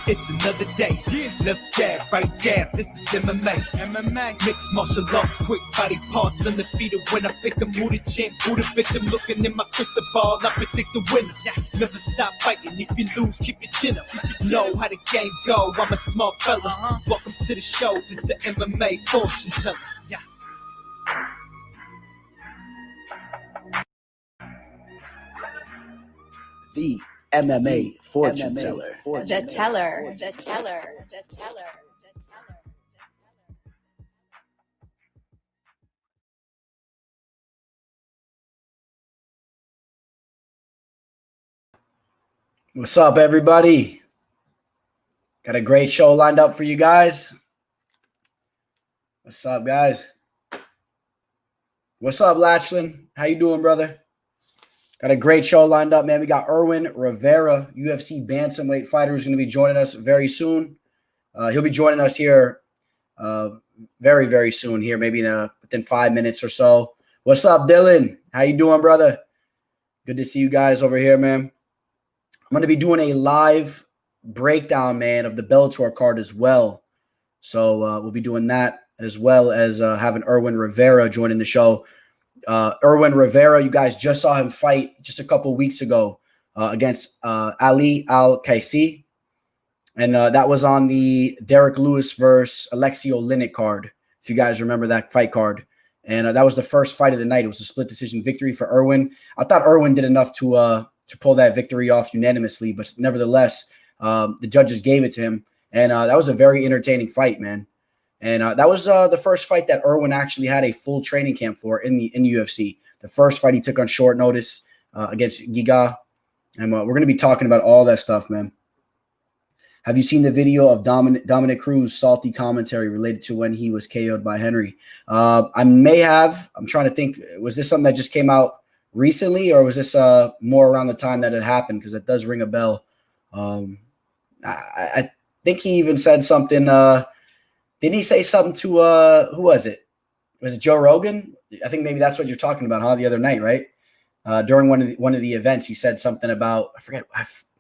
It's another day, left jab, right jab, this is MMA. Mixed martial arts, quick body parts, undefeated when I pick a who the champ, who the victim, looking in my crystal ball, I predict the winner. Never stop fighting, if you lose, keep your chin up. Know how the game go, I'm a small fella. Welcome to the show, this the MMA fortune teller. The MMA fortune teller. The teller. What's up, everybody? Got a great show lined up for you guys. What's up, guys? What's up, Latchlin? How you doing, brother? Got a great show lined up, man. We got Irwin Rivera, UFC bantamweight fighter, who's going to be joining us very soon. He'll be joining us here very, very soon here, maybe within 5 minutes or so. What's up, Dylan? How you doing, brother? Good to see you guys over here, man. I'm going to be doing a live breakdown, man, of the Bellator card as well. So we'll be doing that as well as having Irwin Rivera joining the show. Irwin Rivera, you guys just saw him fight just a couple weeks ago against Ali Al-Kaisi. And that was on the Derek Lewis versus Alexei Oleinik card, if you guys remember that fight card. And that was the first fight of the night. It was a split decision victory for Irwin. I thought Irwin did enough to pull that victory off unanimously, but nevertheless, the judges gave it to him. And that was a very entertaining fight, man. And that was the first fight that Irwin actually had a full training camp for in the UFC. The first fight he took on short notice against Giga. And we're going to be talking about all that stuff, man. Have you seen the video of Dominic Cruz's salty commentary related to when he was KO'd by Henry? I may have. I'm trying to think. Was this something that just came out recently, or was this more around the time that it happened? Because that does ring a bell. I think he even said something. Didn't he say something to who was it? Was it Joe Rogan? I think maybe that's what you're talking about, huh? The other night, right? During one of the events, he said something about, I forget.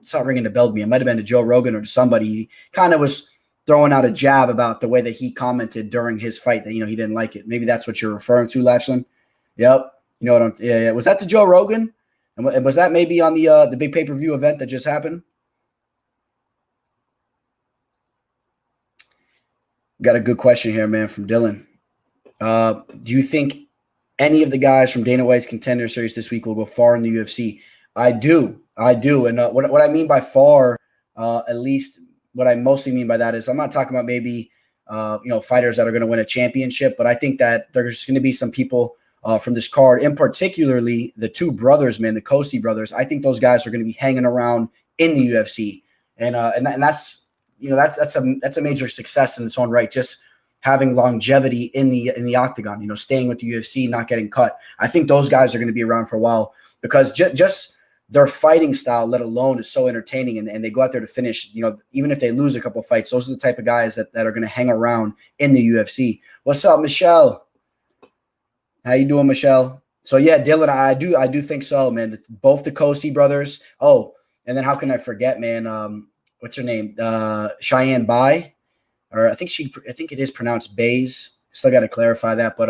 It's not ringing a bell to me. It might have been to Joe Rogan or to somebody. He kind of was throwing out a jab about the way that he commented during his fight that, he didn't like it. Maybe that's what you're referring to, Lashlin. Yep. You know what I'm. Yeah. Was that to Joe Rogan? And was that maybe on the big pay-per-view event that just happened? Got a good question here, man, from Dylan. Do you think any of the guys from Dana White's Contender Series this week will go far in the UFC? I do. And what I mean by far, at least what I mostly mean by that is I'm not talking about maybe, fighters that are going to win a championship, but I think that there's going to be some people from this card, and particularly the two brothers, man, the Kosi brothers. I think those guys are going to be hanging around in the UFC. And that's, that's a major success in its own right. Just having longevity in the octagon, staying with the UFC, not getting cut. I think those guys are going to be around for a while because just their fighting style, let alone, is so entertaining, and they go out there to finish. Even if they lose a couple of fights, those are the type of guys that are going to hang around in the UFC. What's up, Michelle? How you doing, Michelle? So yeah, Dylan, I do think so, man. Both the Kosi brothers. Oh, and then how can I forget, man? What's her name? Cheyenne Bai, or I think it is pronounced Bays. Still got to clarify that, but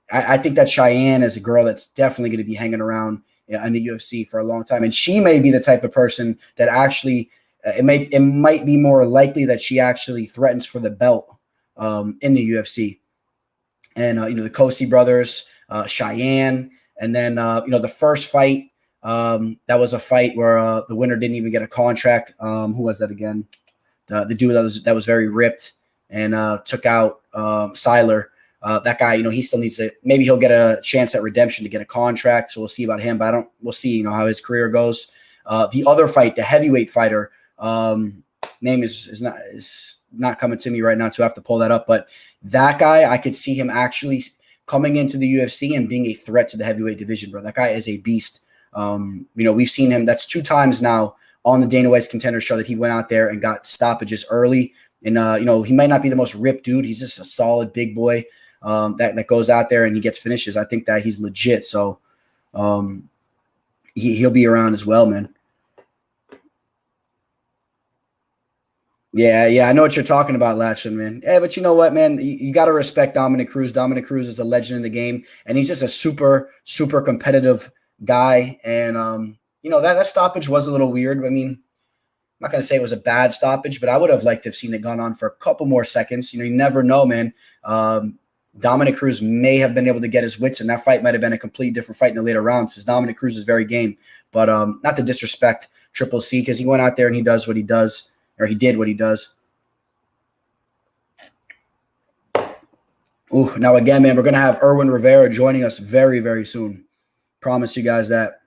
I think that Cheyenne is a girl that's definitely going to be hanging around in the UFC for a long time, and she may be the type of person that actually it might be more likely that she actually threatens for the belt in the UFC. And the Kosi brothers, Cheyenne, and then the first fight. That was a fight where the winner didn't even get a contract. Who was that again? The dude that was very ripped and took out Siler. That guy, he still needs to. Maybe he'll get a chance at redemption to get a contract. So we'll see about him. But we'll see. How his career goes. The other fight, the heavyweight fighter, name is not coming to me right now, so I have to pull that up. But that guy, I could see him actually coming into the UFC and being a threat to the heavyweight division, bro. That guy is a beast. We've seen him. That's 2 times now on the Dana White's Contender show that he went out there and got stoppages early. And, he might not be the most ripped dude. He's just a solid big boy that goes out there and he gets finishes. I think that he's legit. So he'll be around as well, man. Yeah, I know what you're talking about, Latchin, man. Yeah, but you know what, man? You got to respect Dominic Cruz. Dominic Cruz is a legend in the game, and he's just a super, super competitive guy. And, that stoppage was a little weird. I mean, I'm not going to say it was a bad stoppage, but I would have liked to have seen it gone on for a couple more seconds. You never know, man. Dominic Cruz may have been able to get his wits, and that fight might have been a completely different fight in the later rounds, since Dominic Cruz is very game. But not to disrespect Triple C, because he went out there and he does what he does. Or he did what he does. Ooh, now again, man, we're going to have Irwin Rivera joining us very, very soon. Promise you guys that.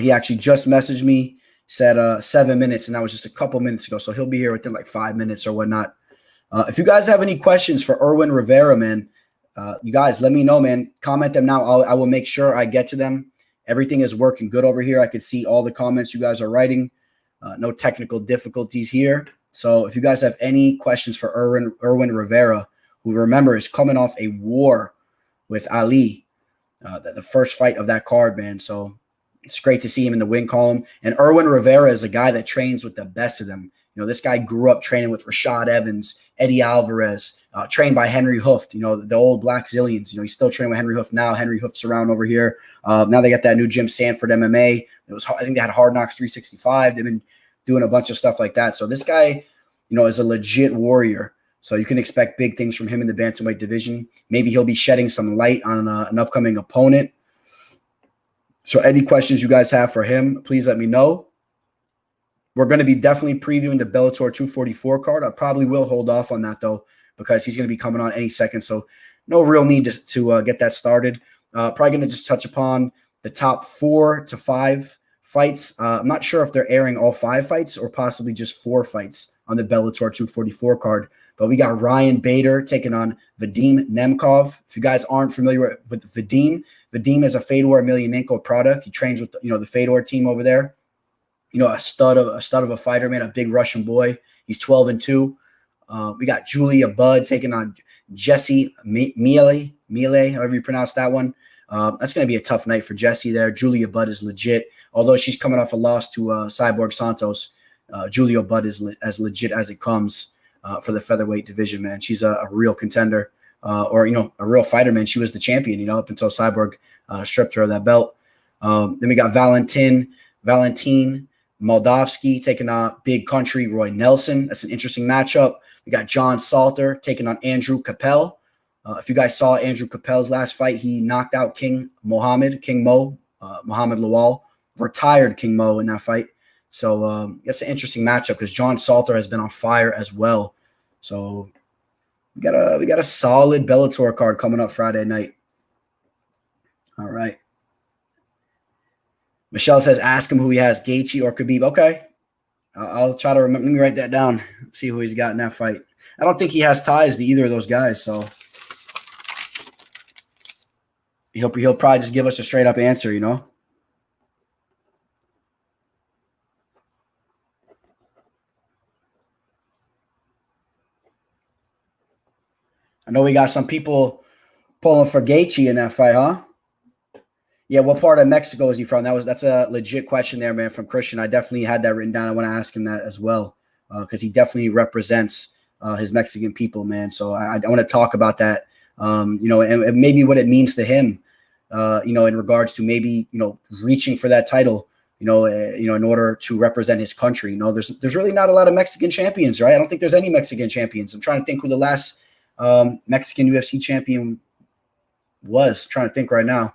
He actually just messaged me, said 7 minutes, and that was just a couple minutes ago. So he'll be here within like 5 minutes or whatnot. If you guys have any questions for Irwin Rivera, man, you guys let me know, man. Comment them now. I will make sure I get to them. Everything is working good over here. I can see all the comments you guys are writing. No technical difficulties here. So if you guys have any questions for Irwin Rivera, who remember is coming off a war with Ali, the first fight of that card, man. So it's great to see him in the win column. And Irwin Rivera is a guy that trains with the best of them. This guy grew up training with Rashad Evans, Eddie Alvarez, trained by Henry Hooft, the old Black Zillions. He's still training with Henry Hooft now. Henry Hooft's around over here. Now they got that new gym, Sanford MMA. I think they had Hard Knocks 365. They've been doing a bunch of stuff like that. So this guy, is a legit warrior. So you can expect big things from him in the bantamweight division. Maybe he'll be shedding some light on an upcoming opponent. So any questions you guys have for him, please let me know. We're going to be definitely previewing the Bellator 244 card. I probably will hold off on that, though, because he's going to be coming on any second. So no real need to get that started. Probably going to just touch upon the top 4 to 5 fights. I'm not sure if they're airing all 5 fights or possibly just 4 fights on the Bellator 244 card. But we got Ryan Bader taking on Vadim Nemkov. If you guys aren't familiar with Vadim is a Fedor Emelianenko product. He trains with the Fedor team over there. A stud of a fighter, man, a big Russian boy. He's 12-2. We got Julia Budd taking on Jesse Miele, however you pronounce that one. That's going to be a tough night for Jesse there. Julia Budd is legit. Although she's coming off a loss to Cyborg Santos, Julia Budd is as legit as it comes for the featherweight division, man. She's a real contender or a real fighter, man. She was the champion, up until Cyborg stripped her of that belt. Then we got Valentin Moldavsky taking on Big Country Roy Nelson. That's an interesting matchup. We got John Salter taking on Andrew Capel. If you guys saw Andrew Capel's last fight, he knocked out King Mohammed Lawal, retired King Mo in that fight. So that's an interesting matchup because John Salter has been on fire as well. So we got a solid Bellator card coming up Friday night. All right. Michelle says, ask him who he has, Gaethje or Khabib. Okay. I'll try to remember. Let me write that down, see who he's got in that fight. I don't think he has ties to either of those guys, so he'll probably just give us a straight-up answer, I know we got some people pulling for Gaethje in that fight, huh? Yeah, what part of Mexico is he from? That's a legit question there, man, from Christian. I definitely had that written down. I want to ask him that as well because he definitely represents his Mexican people, man. So I want to talk about that, and maybe what it means to him, in regards to maybe, reaching for that title, in order to represent his country. There's really not a lot of Mexican champions, right? I don't think there's any Mexican champions. I'm trying to think who the last Mexican UFC champion was. I'm trying to think right now.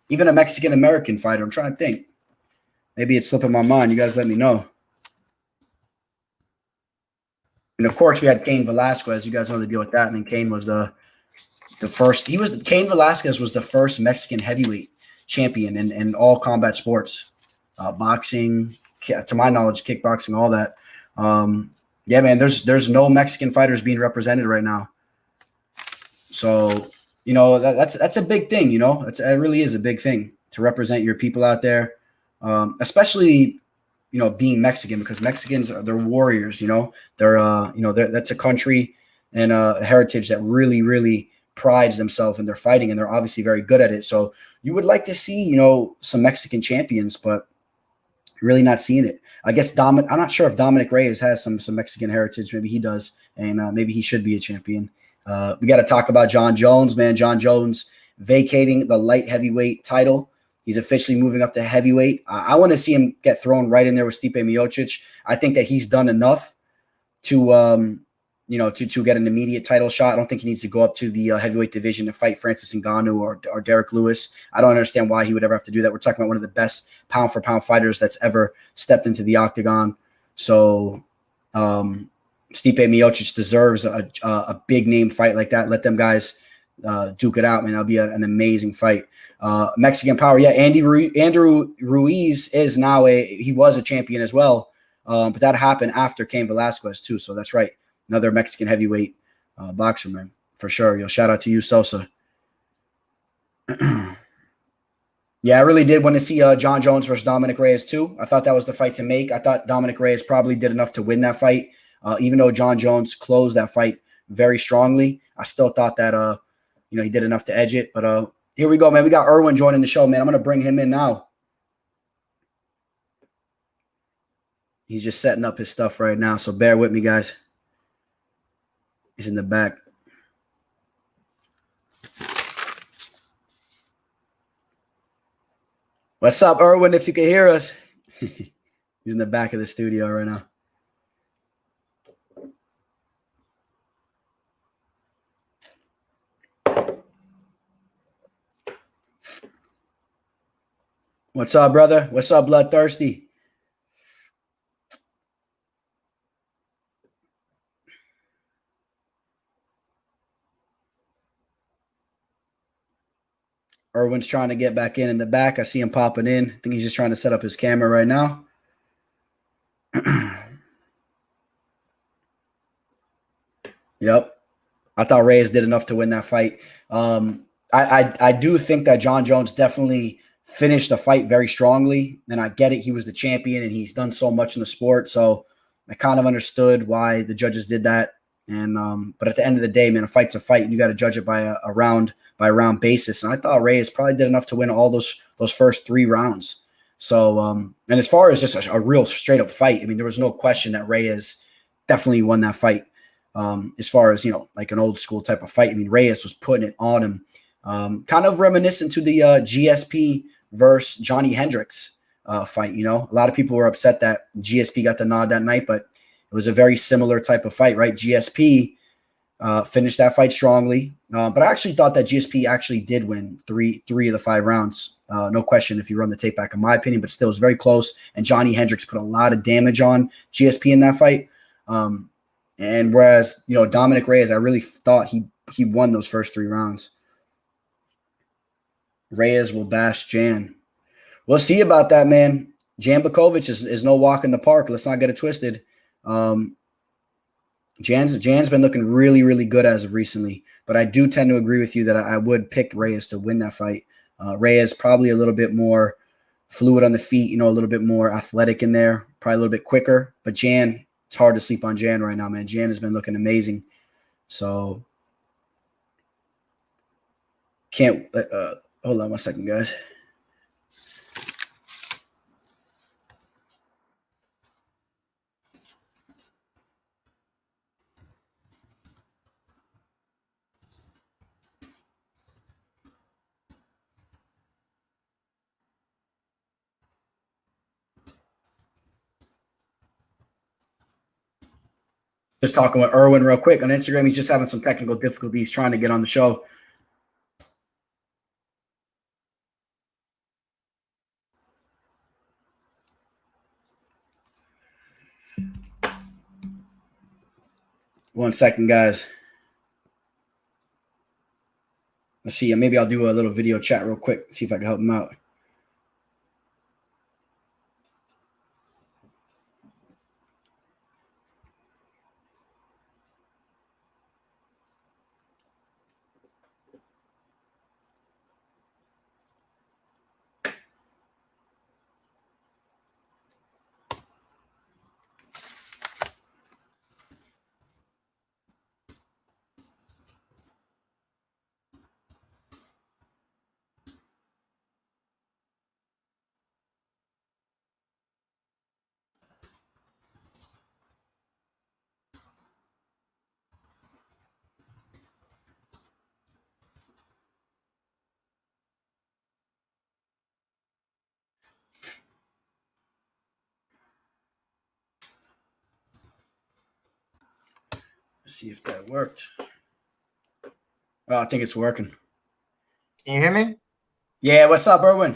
Even a Mexican-American fighter. I'm trying to think. Maybe it's slipping my mind. You guys let me know. And, of course, we had Cain Velasquez. You guys know the deal with that. I mean, Cain was the first. Cain Velasquez was the first Mexican heavyweight champion in all combat sports. Boxing, to my knowledge, kickboxing, all that. Yeah, man, there's no Mexican fighters being represented right now. So, that's a big thing, it really is a big thing to represent your people out there. especially, being Mexican, because Mexicans they're warriors. That's a country and a heritage that really, really prides themselves in their fighting, and they're obviously very good at it. So you would like to see, some Mexican champions, but really not seeing it. I guess I'm not sure if Dominic Reyes has some Mexican heritage. Maybe he does, and maybe he should be a champion. We got to talk about John Jones, man. John Jones vacating the light heavyweight title. He's officially moving up to heavyweight. I want to see him get thrown right in there with Stipe Miocic. I think that he's done enough to to get an immediate title shot. I don't think he needs to go up to the heavyweight division to fight Francis Ngannou or Derek Lewis. I don't understand why he would ever have to do that. We're talking about one of the best pound-for-pound fighters that's ever stepped into the octagon. So Stipe Miocic deserves a big-name fight like that. Let them guys duke it out, man. That'll be an amazing fight. Mexican Power, yeah, Andrew Ruiz is now he was a champion as well, but that happened after Cain Velasquez too, so that's right. Another Mexican heavyweight boxer, man, for sure. Shout out to you, Sosa. Yeah, I really did want to see John Jones versus Dominic Reyes too. I thought that was the fight to make. I thought Dominic Reyes probably did enough to win that fight, even though John Jones closed that fight very strongly. I still thought that he did enough to edge it. But here we go, man. We got Irwin joining the show, man. I'm gonna bring him in now. He's just setting up his stuff right now, so bear with me, guys. He's in the back. What's up, Irwin, if you can hear us? He's in the back of the studio right now. What's up, brother? What's up, Bloodthirsty? Irwin's trying to get back in the back. I see him popping in. I think he's just trying to set up his camera right now. Yep. I thought Reyes did enough to win that fight. I do think that John Jones definitely finished the fight very strongly, and I get it. He was the champion, and he's done so much in the sport, so I kind of understood why the judges did that. And but at the end of the day, man, a fight's a fight, and you got to judge it by a round basis. And I thought Reyes probably did enough to win all those first 3 rounds. So and as far as just a real straight up fight, I mean, there was no question that Reyes definitely won that fight. As far as, like an old school type of fight, I mean, Reyes was putting it on him. Kind of reminiscent to the GSP versus Johnny Hendricks fight. A lot of people were upset that GSP got the nod that night, but it was a very similar type of fight, right? GSP finished that fight strongly, but I actually thought that GSP actually did win three of the 5 rounds. No question if you run the tape back, in my opinion, but still it was very close. And Johnny Hendricks put a lot of damage on GSP in that fight. And whereas, Dominic Reyes, I really thought he won those first 3 rounds. Reyes will bash Jan. We'll see about that, man. Jan Blachowicz is no walk in the park. Let's not get it twisted. Jan's been looking really, really good as of recently. But I do tend to agree with you that I would pick Reyes to win that fight. Reyes probably a little bit more fluid on the feet, a little bit more athletic in there, probably a little bit quicker. But Jan, it's hard to sleep on Jan right now, man. Jan has been looking amazing. So can't hold on one second, guys. Just talking with Irwin real quick on Instagram. He's just having some technical difficulties trying to get on the show. One second, guys. Let's see. Maybe I'll do a little video chat real quick. See if I can help him out. Let's see if that worked. Oh, I think it's working. Can you hear me? Yeah, what's up, Irwin?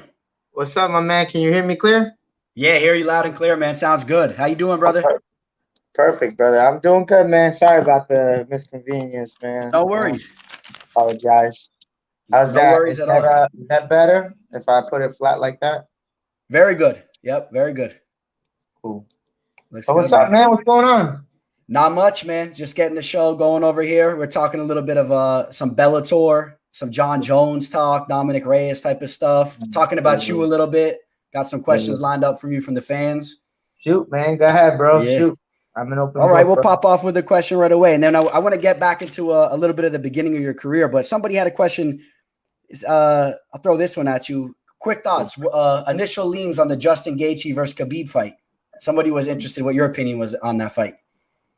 What's up, my man? Can you hear me clear? Yeah, hear you loud and clear, man. Sounds good. How you doing, brother? Perfect, brother. I'm doing good, man. Sorry about the misconvenience, man. No worries. Apologize. How's No that? worries at all. Is that better if I put it flat like that? Very good. Yep, very good. Cool. Looks So what's good, up, man? What's going on? Not much, man. Just getting the show going over here. We're talking a little bit of some Bellator, some John Jones talk, Dominic Reyes type of stuff. Talking about you a little bit. Got some questions lined up from you from the fans. Shoot, man. Go ahead, bro. Yeah. Shoot. I'm an open All right, book, we'll bro. pop off with a question right away. And then I want to get back into a little bit of the beginning of your career. But somebody had a question. I'll throw this one at you. Quick thoughts. Initial leans on the Justin Gaethje versus Khabib fight. Somebody was interested what your opinion was on that fight.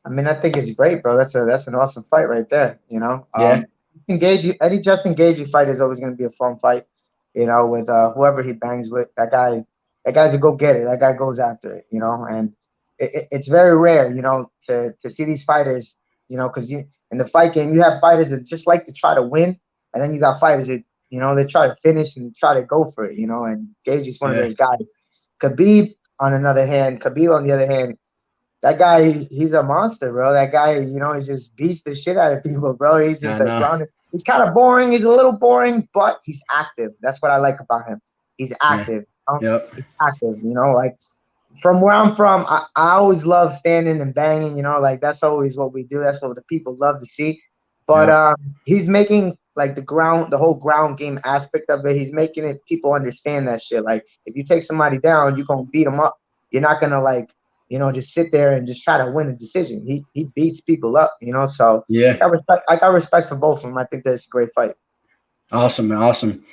I mean, I think it's great, bro. That's an awesome fight right there. You know, Yeah. Any Justin Gaethje fight is always going to be a fun fight. You know, with whoever he bangs with, that guy's a go getter. That guy goes after it. You know, and it's very rare, you know, to see these fighters. You know, because in the fight game, you have fighters that just like to try to win, and then you got fighters that they try to finish and try to go for it. You know, and Gaethje's one of those guys. Khabib, on the other hand, that guy, he's a monster, bro. That guy, he just beats the shit out of people, bro. He's just like grounded. He's kind of boring. He's a little boring, but he's active. That's what I like about him. He's active. Yep. He's active, like from where I'm from, I always love standing and banging, like that's always what we do. That's what the people love to see. But he's making like the whole ground game aspect of it. He's making it people understand that shit. Like if you take somebody down, you're gonna beat them up. You're not gonna just sit there and just try to win a decision. He beats people up, So yeah, I got respect for both of them. I think that's a great fight. Awesome, man. Awesome.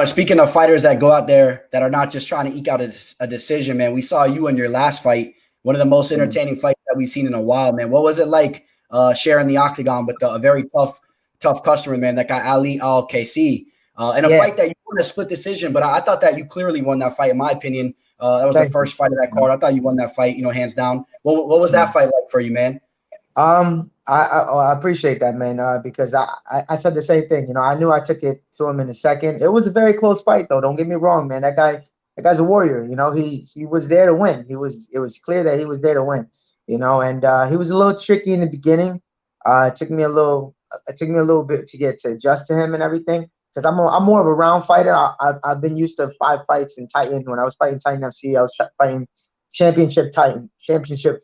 Speaking of fighters that go out there that are not just trying to eke out a decision, man, we saw you in your last fight, one of the most entertaining fights that we've seen in a while, man. What was it like sharing the octagon with a very tough customer, man, that guy Ali Al-KC? In a fight that you won a split decision, but I thought that you clearly won that fight, in my opinion. That was the first fight of that card. I thought you won that fight, hands down. What was that fight like for you, man? I appreciate that, man, because I said the same thing. I knew I took it to him in a second. It was a very close fight, though. Don't get me wrong, man. That guy's a warrior. He was there to win. It was clear that he was there to win. And he was a little tricky in the beginning. It took me a little bit to get to adjust to him and everything. Because I'm more of a round fighter. I've been used to 5 fights in Titan. When I was fighting Titan FC, I was fighting championship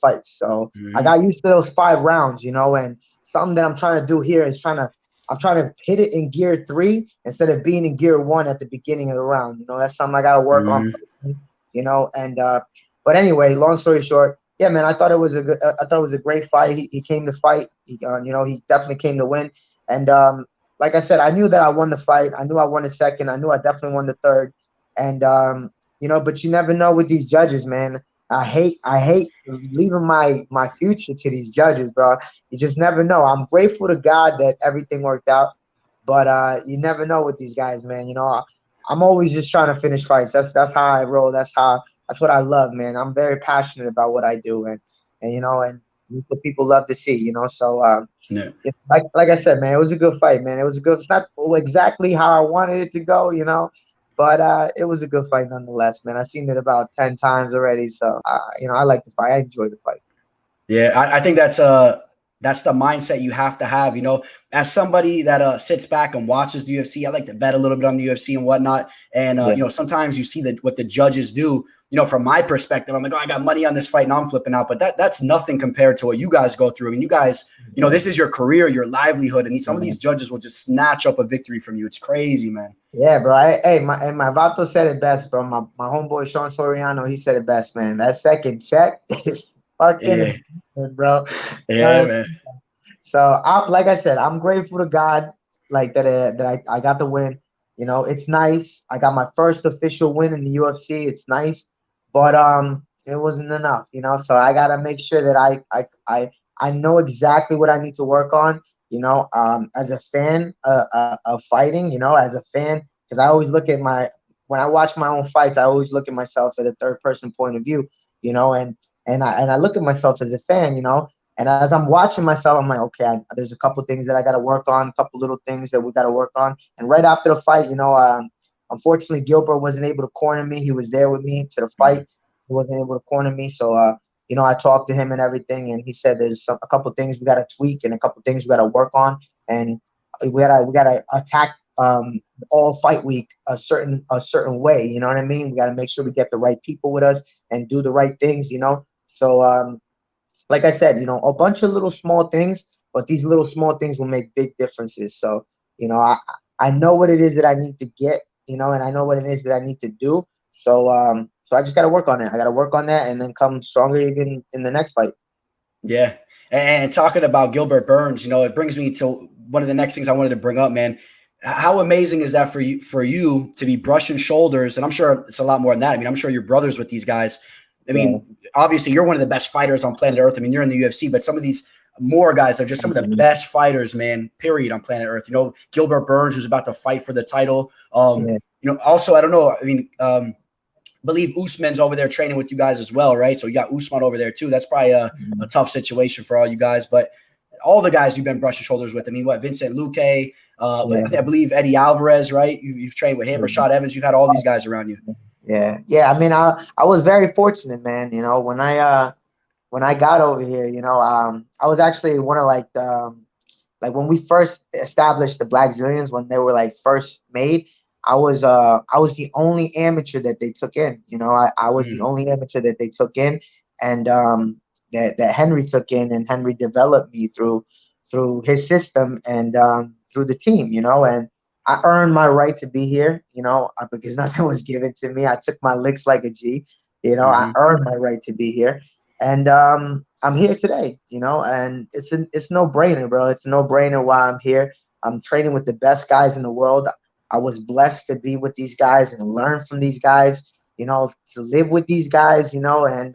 fights. So I got used to those 5 rounds, and something that I'm trying to do here is I'm trying to hit it in gear 3 instead of being in gear 1 at the beginning of the round. That's something I got to work on, and but anyway, long story short, yeah, man, I thought it was a great fight. He came to fight. He definitely came to win. And like I said, I knew that I won the fight. I knew I won the second. I knew I definitely won the third. And but you never know with these judges, man. I hate leaving my future to these judges, bro. You just never know. I'm grateful to God that everything worked out, but you never know with these guys, man. I'm always just trying to finish fights. That's how I roll. That's what I love, man. I'm very passionate about what I do, and it's what people love to see, So like I said, man, it was a good fight, man. It's not exactly how I wanted it to go, but it was a good fight nonetheless, man. I've seen it about 10 times already, so I like the fight. I enjoy the fight. Yeah, I think that's the mindset you have to have. As somebody that sits back and watches the UFC, I like to bet a little bit on the UFC and whatnot. And sometimes you see what the judges do. From my perspective, I'm like, oh, I got money on this fight and I'm flipping out. But that's nothing compared to what you guys go through. I mean, you guys, this is your career, your livelihood, and some of these judges will just snatch up a victory from you. It's crazy, man. Yeah, bro. My Vato said it best, bro. My homeboy Sean Soriano, he said it best, man. That second check is fucking, bro. Yeah, man. So, like I said, I'm grateful to God, like that I got the win. It's nice. I got my first official win in the UFC. It's nice, but it wasn't enough. So I gotta make sure that I know exactly what I need to work on. As a fan of fighting, as a fan, because I always look at when I watch my own fights, I always look at myself at a third person point of view. And I look at myself as a fan. And as I'm watching myself, I'm like, okay, there's a couple things that I got to work on, a couple little things that we got to work on. And right after the fight, unfortunately, Gilbert wasn't able to corner me. He was there with me to the fight. He wasn't able to corner me. So, I talked to him and everything, and he said there's a couple things we got to tweak and a couple things we got to work on. And we gotta attack all fight week a certain way. You know what I mean? We got to make sure we get the right people with us and do the right things. So like I said, a bunch of little small things, but these little small things will make big differences. So, I know what it is that I need to get, and I know what it is that I need to do. So I just got to work on it. I got to work on that and then come stronger even in the next fight. Yeah. And talking about Gilbert Burns, it brings me to one of the next things I wanted to bring up, man. How amazing is that for you to be brushing shoulders? And I'm sure it's a lot more than that. I mean, I'm sure you're brothers with these guys. I mean, obviously you're one of the best fighters on planet Earth. I mean, you're in the UFC, but some of these more guys are just some of the best fighters, man, period, on planet Earth. Gilbert Burns, who's about to fight for the title. Also, I don't know. I mean, believe Usman's over there training with you guys as well, right? So you got Usman over there too. That's probably a tough situation for all you guys, but all the guys you've been brushing shoulders with. I mean, Vincent Luque, I believe Eddie Alvarez, right? You've trained with him, Rashad Evans. You've had all these guys around you. Yeah. I mean, I was very fortunate, man. When I got over here, I was actually one of like when we first established the Black Zillions, when they were like first made. I was the only amateur that they took in. I was the only amateur that they took in, and that Henry took in, and Henry developed me through his system and through the team. And I earned my right to be here. Because nothing was given to me. I took my licks like a G. I earned my right to be here, and I'm here today. And it's no brainer, bro. It's a no brainer why I'm here. I'm training with the best guys in the world. I was blessed to be with these guys and learn from these guys, to live with these guys, and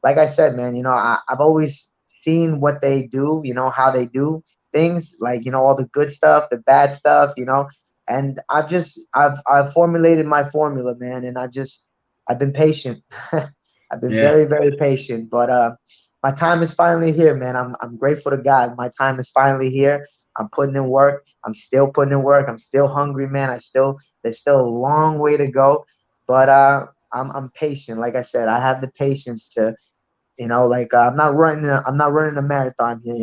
like I said, man, I've always seen what they do, how they do things, like, all the good stuff, the bad stuff, and I've formulated my formula, man, and I've been patient. I've been very, very patient, but my time is finally here, man. I'm grateful to God. My time is finally here. I'm putting in work. I'm still putting in work. I'm still hungry, man. There's still a long way to go, but I'm patient. Like I said, I have the patience to, I'm not running a marathon here.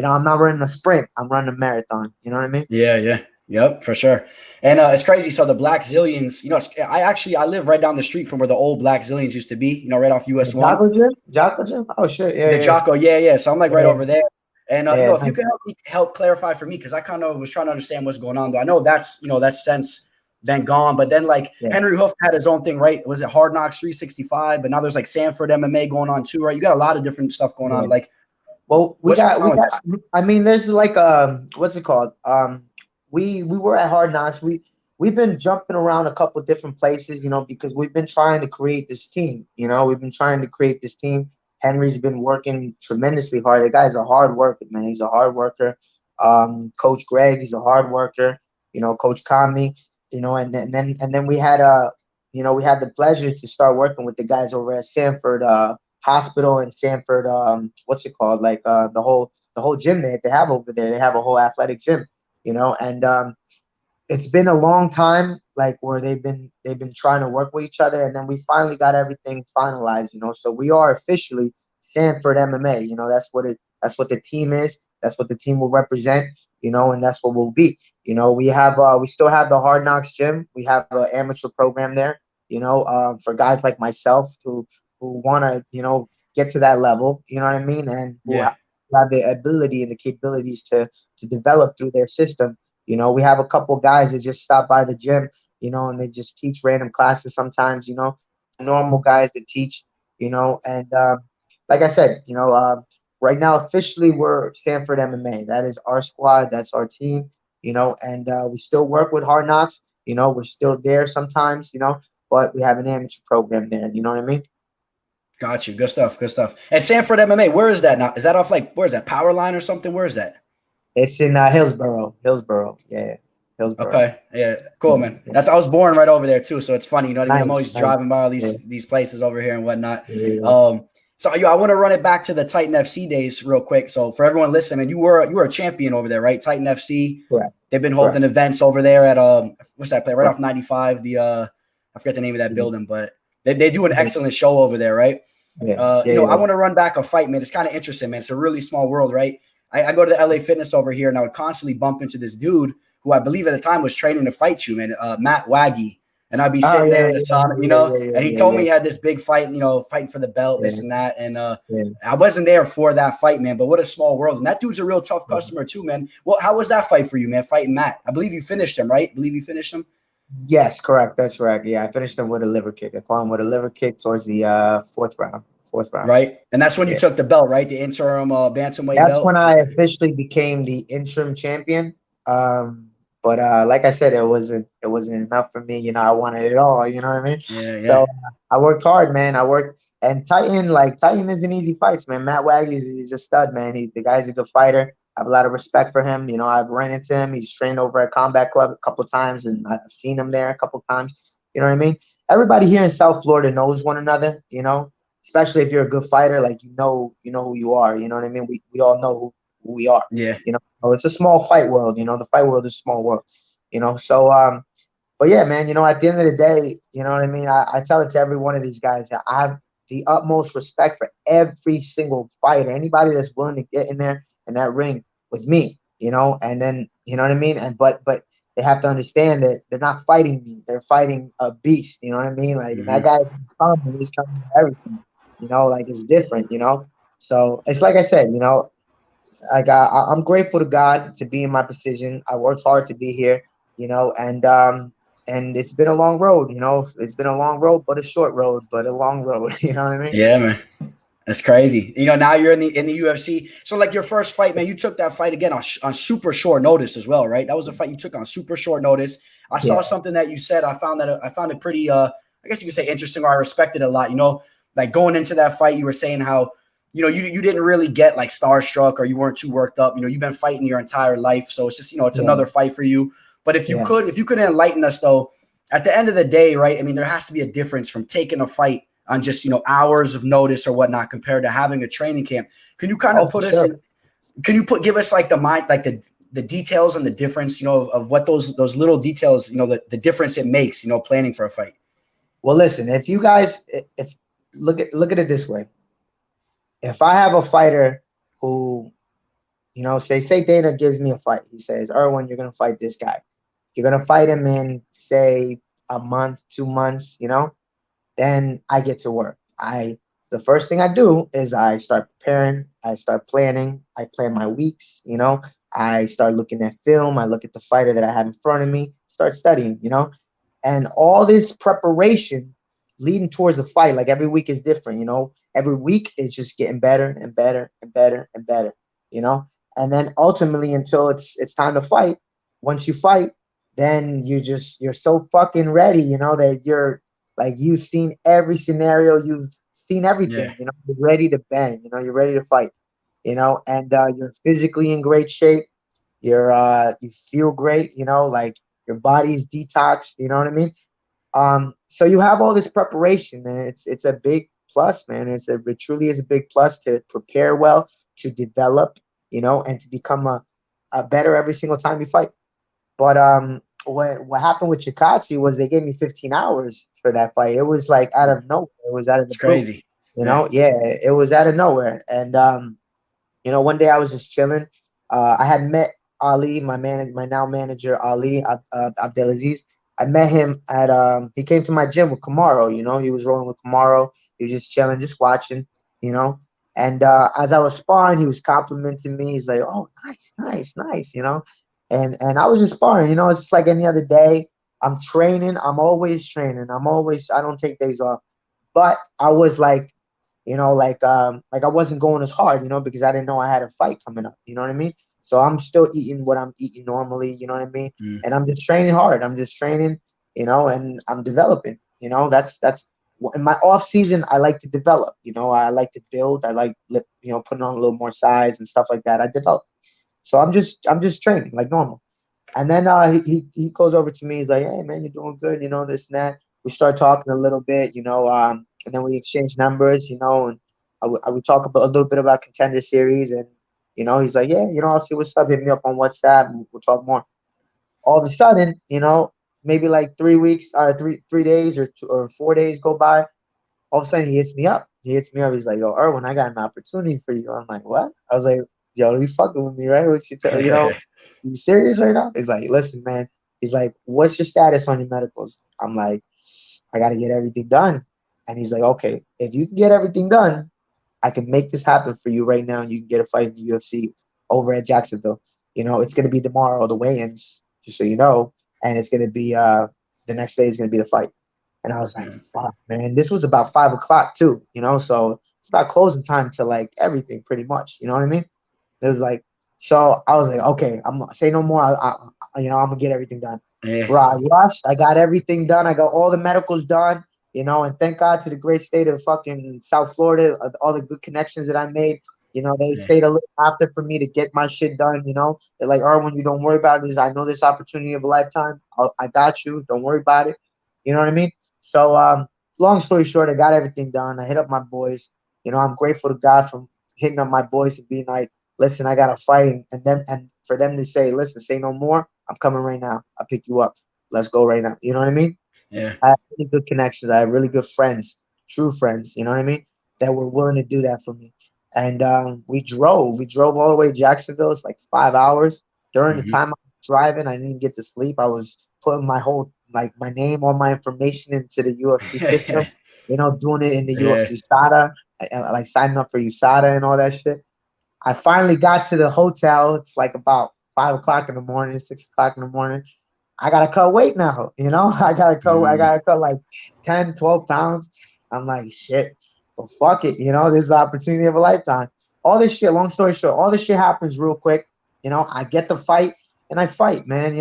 I'm not running a sprint. I'm running a marathon. You know what I mean? Yeah. Yep, for sure. And it's crazy. So the Black Zillions, I live right down the street from where the old Black Zillions used to be. Right off US 1. Jocko Gym? Oh shit, yeah. The Jocko, yeah. So I'm like right over there. And if you nice. can help clarify for me, because I kind of was trying to understand what's going on. Though I know that's since then gone, but then Henry Hooft had his own thing, right? Was it Hard Knocks 365? But now there's like Sanford MMA going on too, right? You got a lot of different stuff going on. Well, we got. I mean, there's like what's it called? We were at Hard Knocks. We've been jumping around a couple different places, because we've been trying to create this team. We've been trying to create this team. Henry's been working tremendously hard. The guy's a hard worker, man. He's a hard worker. Coach Greg, he's a hard worker. Coach Kami, and then we had we had the pleasure to start working with the guys over at Sanford Hospital and Sanford what's it called? Like the whole gym that they have over there. They have a whole athletic gym, and it's been a long time, like where they've been trying to work with each other, and then we finally got everything finalized, so we are officially Sanford MMA. That's what the team is. That's what the team will represent, and that's what we'll be. We still have the Hard Knocks gym. We have an amateur program there, for guys like myself who want to, get to that level, you know what I mean, and who have the ability and the capabilities to develop through their system. We have a couple guys that just stop by the gym, and they just teach random classes sometimes, normal guys that teach, and like I said, right now officially we're Sanford MMA. That is our squad. That's our team, and we still work with Hard Knocks. We're still there sometimes, but we have an amateur program there. You know what I mean? Got you. Good stuff. And Sanford MMA, where is that now? Is that off where is that, Powerline or something? Where is that? It's in Hillsborough. Yeah. Hillsborough. Okay. Yeah. Cool, man. I was born right over there too, so it's funny. You know what I mean? I'm always Nice. driving by all these places over here and whatnot. Yeah. So I want to run it back to the Titan FC days real quick. So for everyone listening, man, you were a champion over there, right? Titan FC. Correct. They've been holding events over there at what's that place? Right off 95. I forget the name of that building, but they do an excellent show over there, right? I want to run back a fight, man. It's kind of interesting, man. It's a really small world, right? I go to the LA Fitness over here, and I would constantly bump into this dude who I believe at the time was training to fight you, man, Matt Waggy. And I'd be sitting there in the sauna, and he told me he had this big fight, fighting for the belt, this and that. And I wasn't there for that fight, man, but what a small world. And that dude's a real tough customer too, man. Well, how was that fight for you, man, fighting Matt? I believe you finished him, right? him? Yes, correct. That's correct. Yeah, I finished him with a liver kick. I fought him with a liver kick towards the fourth round. Right. And that's when you took the belt, right? The interim bantamweight belt. That's when I officially became the interim champion. But like I said, it wasn't enough for me. I wanted it all. You know what I mean? Yeah. So I worked hard, man. And Titan isn't easy fights, man. Matt Waggy is a stud, man. The guy's a good fighter. I have a lot of respect for him. I've ran into him. He's trained over at Combat Club a couple of times, and I've seen him there a couple of times. You know what I mean? Everybody here in South Florida knows one another. Especially if you're a good fighter, like you know who you are. You know what I mean? We all know who we are. Yeah. It's a small fight world. The fight world is a small world. So but yeah, man. At the end of the day, you know what I mean. I tell it to every one of these guys. I have the utmost respect for every single fighter. Anybody that's willing to get in there in that ring with me. And then you know what I mean. And but they have to understand that they're not fighting me. They're fighting a beast. You know what I mean? Like that guy he's coming with everything. Like it's different. So it's like I said. I'm grateful to God to be in my position. I worked hard to be here. And it's been a long road. It's been a long road, but a short road, but a long road. You know what I mean? Yeah, man. That's crazy. Now you're in the UFC. So like your first fight, man, you took that fight again on super short notice as well, right? That was a fight you took on super short notice. I saw something that you said. I found it pretty I guess you could say interesting, or I respected it a lot. Like going into that fight, you were saying how you didn't really get like starstruck, or you weren't too worked up. You've been fighting your entire life, so it's just it's another fight for you. But if you could enlighten us though, at the end of the day, right? I mean, there has to be a difference from taking a fight on just hours of notice or whatnot compared to having a training camp. Can you kind of give us like the details and the difference, of what those little details, the difference it makes, planning for a fight? Well, listen, if you guys look at it this way. If I have a fighter who, say Dana gives me a fight, he says, Irwin, you're gonna fight this guy. You're gonna fight him in, say, a month, 2 months, then I get to work. The first thing I do is I start preparing, I start planning, I plan my weeks, I start looking at film, I look at the fighter that I have in front of me, start studying, and all this preparation leading towards the fight, like every week is different, every week is just getting better and better and better and better, and then ultimately until it's time to fight. Once you fight, then you're so fucking ready, that you're like, you've seen every scenario, you've seen everything, you're ready to bang, you're ready to fight, and you're physically in great shape. You feel great, like your body's detoxed, you know what I mean? So you have all this preparation, and it's a big plus, man. It truly is a big plus to prepare well, to develop, and to become a better every single time you fight. But what happened with Chikatsu was they gave me 15 hours for that fight. It was like out of nowhere. It was out of the blue. Crazy. It was out of nowhere. And one day I was just chilling. I had met Ali, my now manager Ali Abdelaziz. I met him at he came to my gym with Kamaro. He was rolling with Kamaro. He was just chilling, just watching. And as I was sparring, he was complimenting me. He's like, "Oh, nice, and I was just sparring. It's just like any other day. I'm training. I'm always training. I don't take days off. But I was like, like I wasn't going as hard, because I didn't know I had a fight coming up. You know what I mean? So I'm still eating what I'm eating normally. You know what I mean? And I'm just training hard. I'm just training, and I'm developing. That's in my off season. I like to develop. I like to build. I like putting on a little more size and stuff like that. I develop. So I'm just training like normal. And then he goes over to me. He's like, "Hey man, you're doing good. This and that." We start talking a little bit, and then we exchange numbers, and I would talk about a little bit about Contender Series, and he's like, yeah, I'll see what's up. Hit me up on WhatsApp, and we'll talk more. All of a sudden, maybe like 3 weeks, three days or 4 days go by. All of a sudden, he hits me up. He's like, yo, Irwin, I got an opportunity for you. I'm like, what? I was like, yo, you fucking with me, right? What you serious right now? He's like, listen, man. He's like, what's your status on your medicals? I'm like, I got to get everything done. And he's like, okay, if you can get everything done, I can make this happen for you right now. And you can get a fight in the UFC over at Jacksonville. It's going to be tomorrow, the weigh-ins, just so you know. And it's going to be the next day is going to be the fight. And I was like, fuck, man. This was about 5 o'clock too, so it's about closing time to like everything pretty much. You know what I mean? It was like, so I was like, okay, I'm gonna say no more. I'm gonna get everything done. Yeah. Bro, I rushed. I got everything done. I got all the medicals done, and thank God to the great state of fucking South Florida, all the good connections that I made. They stayed a little after for me to get my shit done. They're like, Irwin, you don't worry about this. I know this opportunity of a lifetime. I got you. Don't worry about it. You know what I mean? So, long story short, I got everything done. I hit up my boys. I'm grateful to God for hitting up my boys and being like, listen, I got to fight. And for them to say, listen, say no more. I'm coming right now. I'll pick you up. Let's go right now. You know what I mean? Yeah. I have really good connections. I have really good friends, true friends, you know what I mean, that were willing to do that for me. And we drove. We drove all the way to Jacksonville. It's like 5 hours. During the time I was driving, I didn't get to sleep. I was putting my name, all my information into the UFC system, doing it in the UFC SADA, like signing up for USADA and all that shit. I finally got to the hotel. It's like about 5 o'clock in the morning, 6 o'clock in the morning. I gotta cut weight now, I gotta cut like 10, 12 pounds. I'm like, shit, well, fuck it, this is the opportunity of a lifetime. All this shit, long story short, all this shit happens real quick. I get the fight and I fight, man,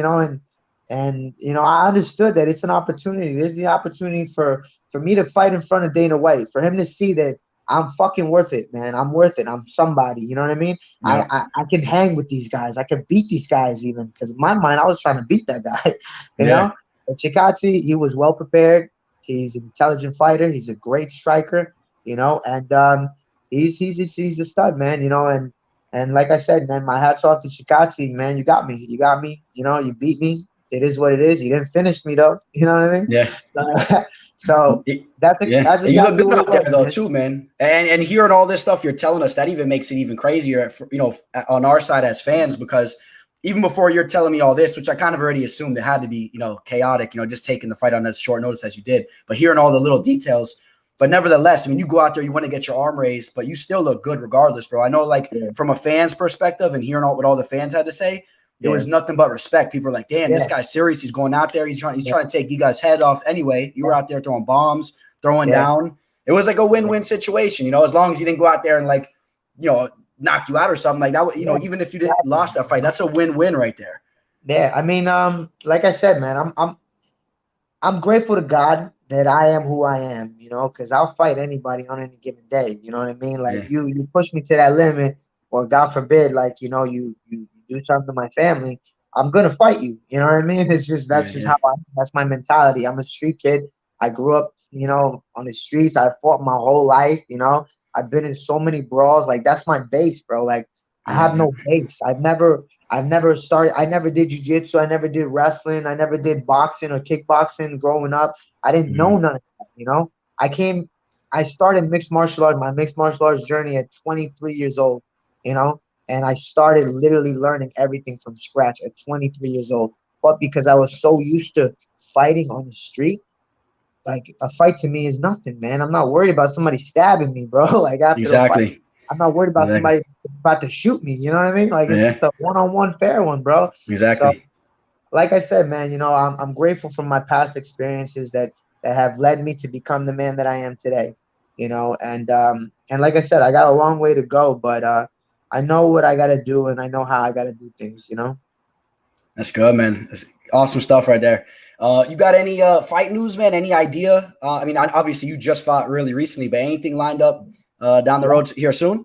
and I understood that it's an opportunity. This is the opportunity for me to fight in front of Dana White, for him to see that I'm fucking worth it, man. I'm worth it. I'm somebody. You know what I mean? Yeah. I can hang with these guys. I can beat these guys even, because in my mind I was trying to beat that guy. you know? But Chikadze, he was well prepared. He's an intelligent fighter. He's a great striker. And he's a stud, man. And like I said, man, my hats off to Chikadze, man. You got me. You got me. You beat me. It is what it is. You didn't finish me though. You know what I mean? Yeah. So that's exactly you look good out there though, man. too, man. And hearing all this stuff you're telling us, that even makes it even crazier, on our side as fans, because even before you're telling me all this, which I kind of already assumed it had to be, chaotic, just taking the fight on as short notice as you did, but hearing all the little details. But nevertheless, I mean, you go out there, you want to get your arm raised, but you still look good regardless, bro. I know, from a fan's perspective and hearing what all the fans had to say, it was nothing but respect. People are like, damn, this guy's serious. He's going out there. He's trying to take you guys' head off anyway. You were out there throwing bombs, throwing down. It was like a win-win situation, as long as he didn't go out there and knock you out or something like that. Even if you didn't lost that fight, that's a win-win right there. Yeah, I mean, like I said, man, I'm grateful to God that I am who I am, because I'll fight anybody on any given day. You know what I mean? Like you push me to that limit, or God forbid, you do something to my family, I'm gonna fight you. You know what I mean? It's just how that's my mentality. I'm a street kid. I grew up, on the streets. I fought my whole life. I've been in so many brawls. Like that's my base, bro. Like I have no base. I've never started. I never did jiu-jitsu. I never did wrestling. I never did boxing or kickboxing growing up. I didn't know none of that. I started mixed martial arts, my mixed martial arts journey at 23 years old. And I started literally learning everything from scratch at 23 years old. But because I was so used to fighting on the street, like a fight to me is nothing, man. I'm not worried about somebody stabbing me, bro. Like after the fight, I'm not worried about somebody about to shoot me. You know what I mean? Like it's just a one-on-one fair one, bro. Exactly. So, like I said, man, I'm grateful for my past experiences that have led me to become the man that I am today. And like I said, I got a long way to go, but I know what I got to do, and I know how I got to do things, That's good, man. That's awesome stuff right there. You got any fight news, man? Any idea? I mean, obviously you just fought really recently, but anything lined up down the road here soon?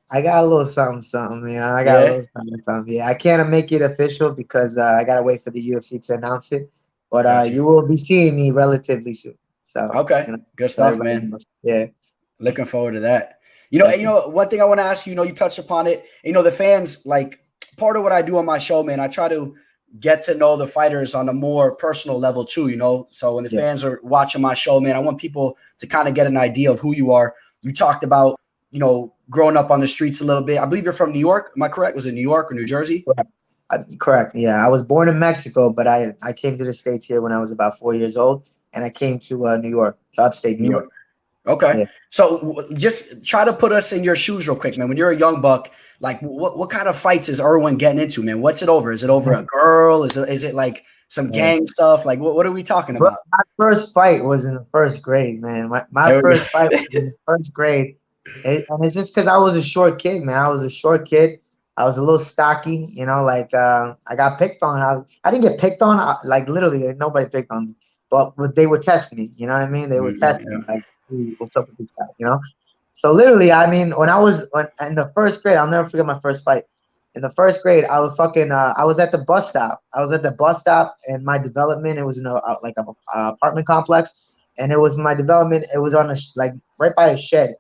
I got a little something, I got a little something. Yeah, I can't make it official because I got to wait for the UFC to announce it. But you will be seeing me relatively soon. So okay, good stuff, man. Yeah. Looking forward to that. One thing I want to ask you, you touched upon it. The fans, like, part of what I do on my show, man, I try to get to know the fighters on a more personal level too. So when the fans are watching my show, man, I want people to kind of get an idea of who you are. You talked about, growing up on the streets a little bit. I believe you're from New York. Am I correct? Was it New York or New Jersey? Correct. Yeah, I was born in Mexico, but I came to the States here when I was about 4 years old, and I came to New York, to upstate New York. Okay. Yeah. So just try to put us in your shoes real quick, man. When you're a young buck, like what kind of fights is Irwin getting into, man? What's it over? Is it over a girl? Is it like some gang stuff? Like what are we talking about? My first fight was in the first grade, man. My first fight was in the first grade. And it's just because I was a short kid, man. I was a short kid. I was a little stocky, I got picked on. I didn't get picked on. Literally, nobody picked on me. But they would test me, you know what I mean? They would test me, like, what's up with this guy, So literally, I mean, when in the first grade, I'll never forget my first fight. In the first grade, I was I was at the bus stop. I was at the bus stop, and my development, it was in a apartment complex, and it was my development. It was on right by a shed.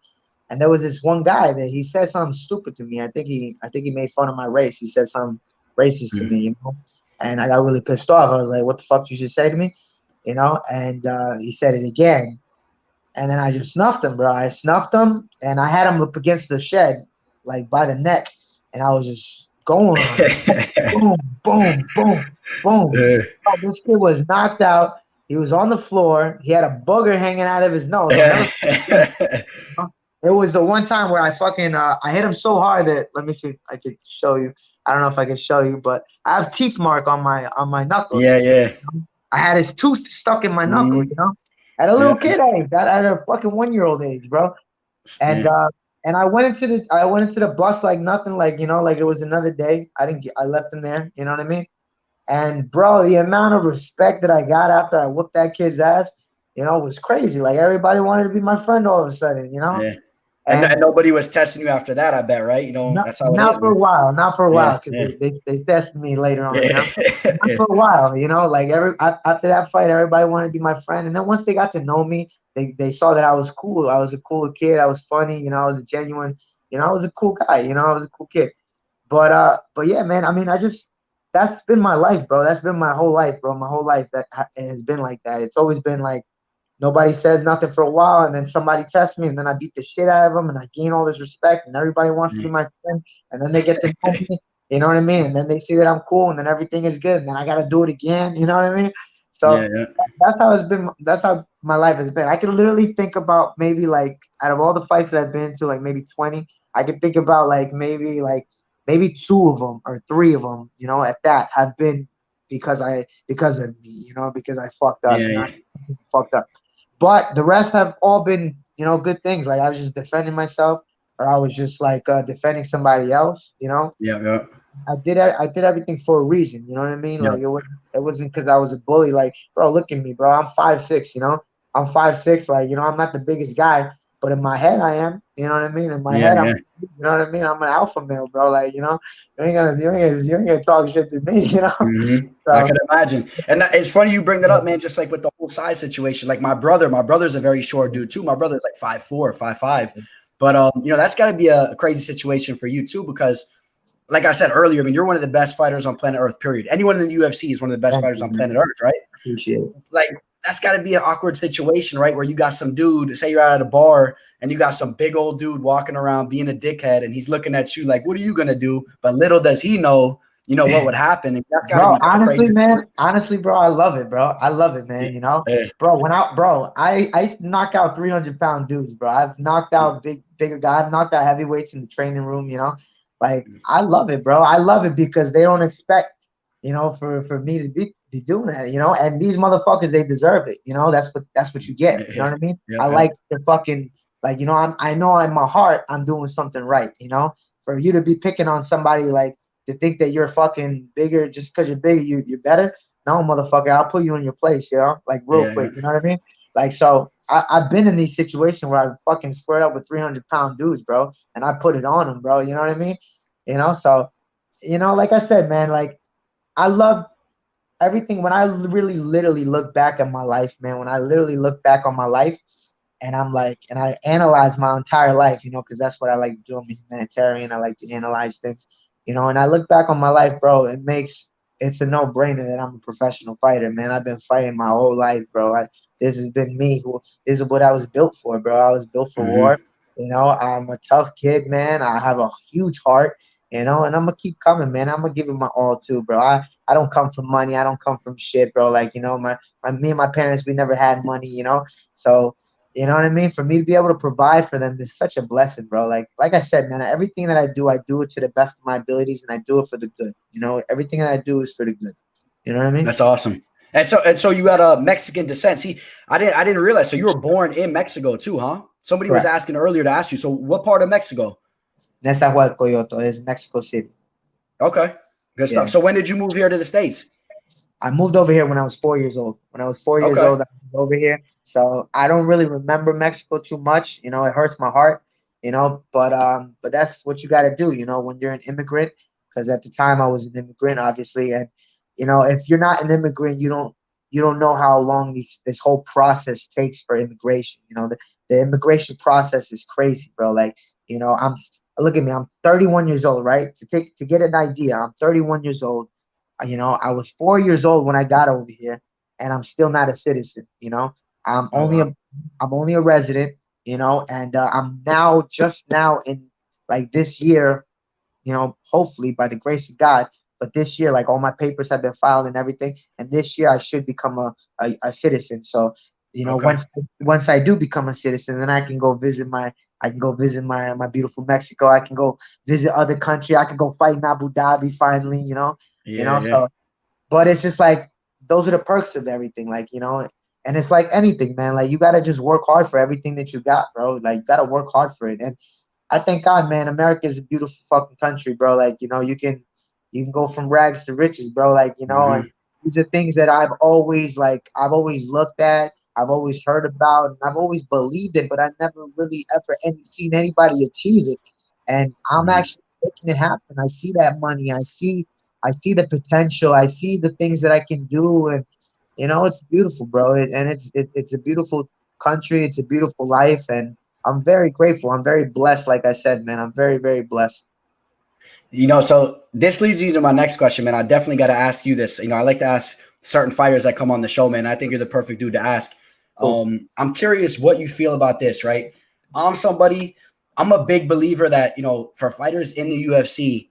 And there was this one guy that he said something stupid to me. I think he made fun of my race. He said something racist to me, and I got really pissed off. I was like, "What the fuck did you just say to me?" And he said it again, and then I just snuffed him, bro. I snuffed him, and I had him up against the shed, like by the neck, and I was just going on him. Boom, boom, boom, boom. Oh, this kid was knocked out. He was on the floor. He had a booger hanging out of his nose. It was the one time where I hit him so hard that, let me see if I could show you. I don't know if I can show you, but I have teeth mark on my knuckles. Yeah. I had his tooth stuck in my knuckle, At a little kid age, at a fucking 1-year-old age, bro. And I went into the bus like nothing, like it was another day. I left him there, you know what I mean? And bro, the amount of respect that I got after I whooped that kid's ass, was crazy. Like everybody wanted to be my friend all of a sudden, Yeah. And nobody was testing you after that, I bet, right? That's how it is. Not for a while, because they tested me later on. Not for a while, like after that fight, everybody wanted to be my friend. And then once they got to know me, they saw that I was cool. I was a cool kid. I was funny. I was a genuine. I was a cool guy. I was a cool kid. But yeah, man. I mean, that's been my life, bro. That's been my whole life, bro. My whole life that has been like that. It's always been like, nobody says nothing for a while, and then somebody tests me, and then I beat the shit out of them, and I gain all this respect, and everybody wants to be my friend, and then they get to know me, you know what I mean? And then they see that I'm cool, and then everything is good, and then I got to do it again, you know what I mean? So that's how it's been. That's how my life has been. I can literally think about maybe like out of all the fights that I've been to, like maybe 20, I could think about maybe 2 of them or 3 of them, at that have been because of me, because I fucked up, fucked up. But the rest have all been, good things. Like I was just defending myself, or I was just defending somebody else. Yeah. I did everything for a reason. You know what I mean? Yeah. Like it wasn't because I was a bully. Like, bro, look at me, bro. I'm 5'6". I'm 5'6". Like, I'm not the biggest guy, but in my head, I am. You know what I mean? In my head, you know what I mean? I'm an alpha male, bro. Like, you ain't gonna talk shit to me. Mm-hmm. So, I can imagine. And it's funny you bring that up, man, just like with the whole size situation. Like my brother's a very short dude too. My brother's like 5'4", 5'5". But that's got to be a crazy situation for you too, because like I said earlier, I mean, you're one of the best fighters on planet Earth, period. Anyone in the UFC is one of the best fighters on planet Earth, right? Appreciate it. Like that's got to be an awkward situation, right? Where you got some dude, say you're out at a bar and you got some big old dude walking around being a dickhead, and he's looking at you like, what are you going to do? But little does he know, what would happen. And that's gotta bro, be honestly, bro, I love it, bro. I love it, man. Bro, I used to knock out 300-pound dudes, bro. I've knocked out bigger guys. I've knocked out heavyweights in the training room, Like, I love it, bro. I love it because they don't expect, for me to be doing that, And these motherfuckers, they deserve it, That's what you get, you know what I mean? I like the fucking, like, I know in my heart I'm doing something right, For you to be picking on somebody, like, to think that you're fucking bigger just because you're bigger, you're better. No, motherfucker, I'll put you in your place, like real quick. You know what I mean? Like, so I've been in these situations where I've fucking squared up with 300-pound dudes, bro, and I put it on them, bro. You know what I mean? So, like I said, man, like I love everything. When I really literally look back at my life, man, when I literally look back on my life, And I'm like, and I analyze my entire life, you know, because that's what I like to do. I'm a humanitarian. I like to analyze things, you know, and I look back on my life, bro. It's a no-brainer that I'm a professional fighter, man. I've been fighting my whole life, bro. This has been me. This is what I was built for, bro. I was built for war. You know, I'm a tough kid, man. I have a huge heart, you know, and I'm gonna keep coming, man. I'm gonna give it my all too, bro. I don't come from money. I don't come from shit, bro. Like, you know, me and my parents, we never had money, you know. So, you know what I mean? For me to be able to provide for them is such a blessing, bro. Like I said, man, everything that I do it to the best of my abilities, and I do it for the good. You know, everything that I do is for the good. You know what I mean? That's awesome. And so you got a Mexican descent. See, I didn't realize. So you were born in Mexico too, huh? Somebody was Correct. asking earlier to ask you. So what part of Mexico? Nezahualcóyotl is Mexico City. Okay, good stuff. Yeah. So when did you move here to the States? I moved over here when I was 4 years old. When I was 4 years Okay, old, I moved over here. So I don't really remember Mexico too much. You know, it hurts my heart. You know, but that's what you got to do. You know, when you're an immigrant, because at the time I was an immigrant, obviously, and you know, if you're not an immigrant, you don't know how long this whole process takes for immigration. You know, the immigration process is crazy, bro. Like, you know, look at me. I'm 31 years old, right? To get an idea, I'm 31 years old. You know, I was 4 years old when I got over here, and I'm still not a citizen. You know, I'm oh only wow, a I'm only a resident. You know, and I'm now just now in like this year, you know, hopefully by the grace of God. But this year, like all my papers have been filed and everything, and this year I should become a citizen. So, you know, okay, once I do become a citizen, then I can go visit my beautiful Mexico. I can go visit other country. I can go fight in Abu Dhabi finally. You yeah, know. yeah, So, but it's just like those are the perks of everything, like, you know. And it's like anything, man. Like you gotta just work hard for everything that you got, bro. Like you gotta work hard for it. And I thank God, man. America is a beautiful fucking country, bro. Like, you know, you can go from rags to riches, bro. Like, you know, and these are things that I've always looked at, I've always heard about, and I've always believed it, but I never really ever seen anybody achieve it. And I'm actually making it happen. I see that money. I see the potential. I see the things that I can do, and you know, it's beautiful, bro. It's a beautiful country. It's a beautiful life, and I'm very grateful. I'm very blessed. Like I said, man, I'm very, very blessed. You know, so this leads you to my next question, man. I definitely got to ask you this. You know, I like to ask certain fighters that come on the show, man. I think you're the perfect dude to ask. Cool. I'm curious what you feel about this, right? I'm a big believer that, you know, for fighters in the UFC,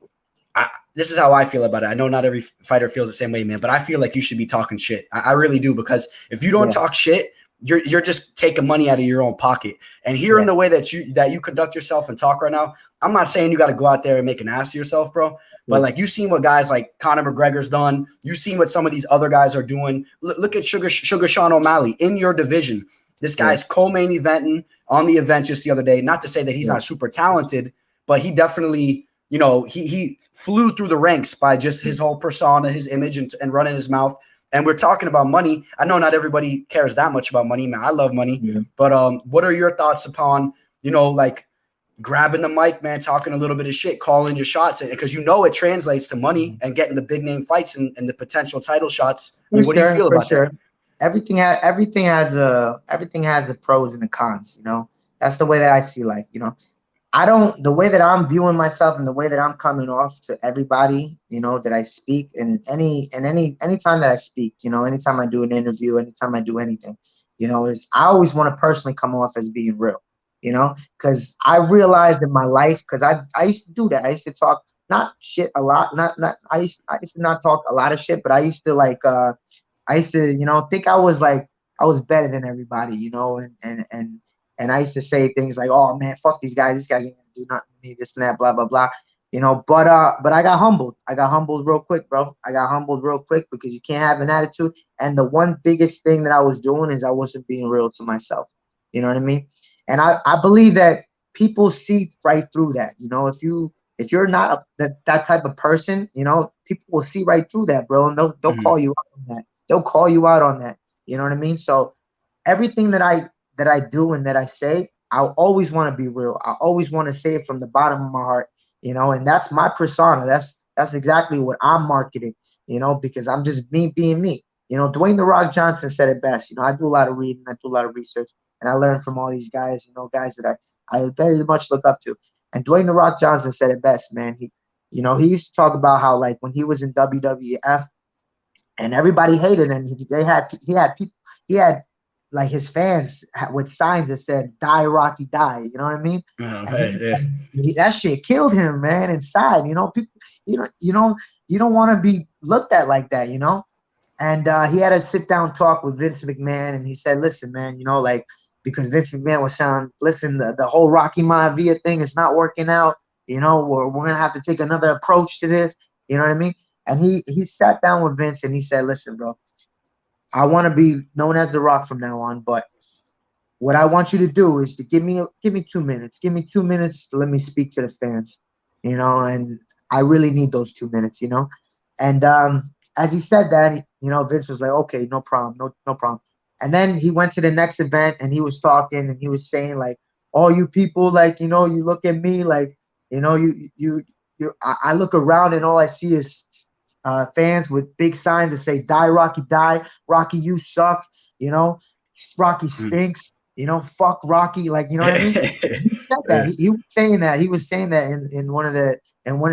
this is how I feel about it. I know not every fighter feels the same way, man, but I feel like you should be talking shit. I really do, because if you don't Yeah, talk shit, you're just taking money out of your own pocket. And hearing yeah, the way that you conduct yourself and talk right now, I'm not saying you got to go out there and make an ass of yourself, bro. But yeah, like, you've seen what guys like Conor McGregor's done. You've seen what some of these other guys are doing. Look at Sugar Sean O'Malley in your division. This yeah, guy's co-main eventing on the event just the other day. Not to say that he's yeah, not super talented, but he definitely, you know, he flew through the ranks by just his whole persona, his image, and running his mouth. And we're talking about money. I know not everybody cares that much about money, man. I love money. yeah. But what are your thoughts upon, you know, like grabbing the mic, man, talking a little bit of shit, calling your shots, because you know it translates to money and getting the big name fights and the potential title shots. I For mean, what do you sure, feel for about that? sure. Everything has a pros and the cons. You know, that's the way that I see life. You know, I don't the way that I'm viewing myself and the way that I'm coming off to everybody, you know, that I speak and anytime that I speak, you know, anytime I do an interview, anytime I do anything, you know, is I always want to personally come off as being real, you know, because I realized in my life, because I used to do that. I used to talk not shit a lot, not I used to not talk a lot of shit, but I used to I used to, you know, think I was better than everybody, you know, and I used to say things like, "Oh man, fuck these guys. These guys ain't gonna do nothing to me. This and that, blah blah blah." You know, but I got humbled. I got humbled real quick, bro. I got humbled real quick because you can't have an attitude. And the one biggest thing that I was doing is I wasn't being real to myself. You know what I mean? And I believe that people see right through that. You know, if you're not that type of person, you know, people will see right through that, bro, and they'll Mhm. call you out on that. They'll call you out on that. You know what I mean? So everything that I do and that I say, I always want to be real. I always want to say it from the bottom of my heart, you know, and that's my persona. That's exactly what I'm marketing, you know, because I'm just me being me. You know, Dwayne The Rock Johnson said it best. You know, I do a lot of reading, I do a lot of research. and I learn from all these guys, guys that I very much look up to. And Dwayne The Rock Johnson said it best, man. He used to talk about how, like, when he was in WWF and everybody hated him, he had like his fans with signs that said "Die Rocky Die." You know what I mean? Oh, And hey, yeah. that shit killed him, man, inside. People, you don't want to be looked at like that, And he had a sit down talk with Vince McMahon, and he said, "Listen, man, like, because Vince McMahon was saying, listen, the whole Rocky Maivia thing is not working out. We're gonna have to take another approach to this. You know what I mean?" And he sat down with Vince and he said, "Listen, bro, I want to be known as The Rock from now on, but what I want you to do is to give me 2 minutes. Give me 2 minutes to let me speak to the fans, and I really need those 2 minutes. And as he said that, Vince was like, okay, no problem, no problem. And then he went to the next event and he was talking and he was saying, like, all you people, like, you look at me like, I look around and all I see is fans with big signs that say "Die Rocky Die," "Rocky you suck," "Rocky stinks," "Fuck Rocky," like, you know what I mean? He said that. Yeah. He was saying that. He was saying that in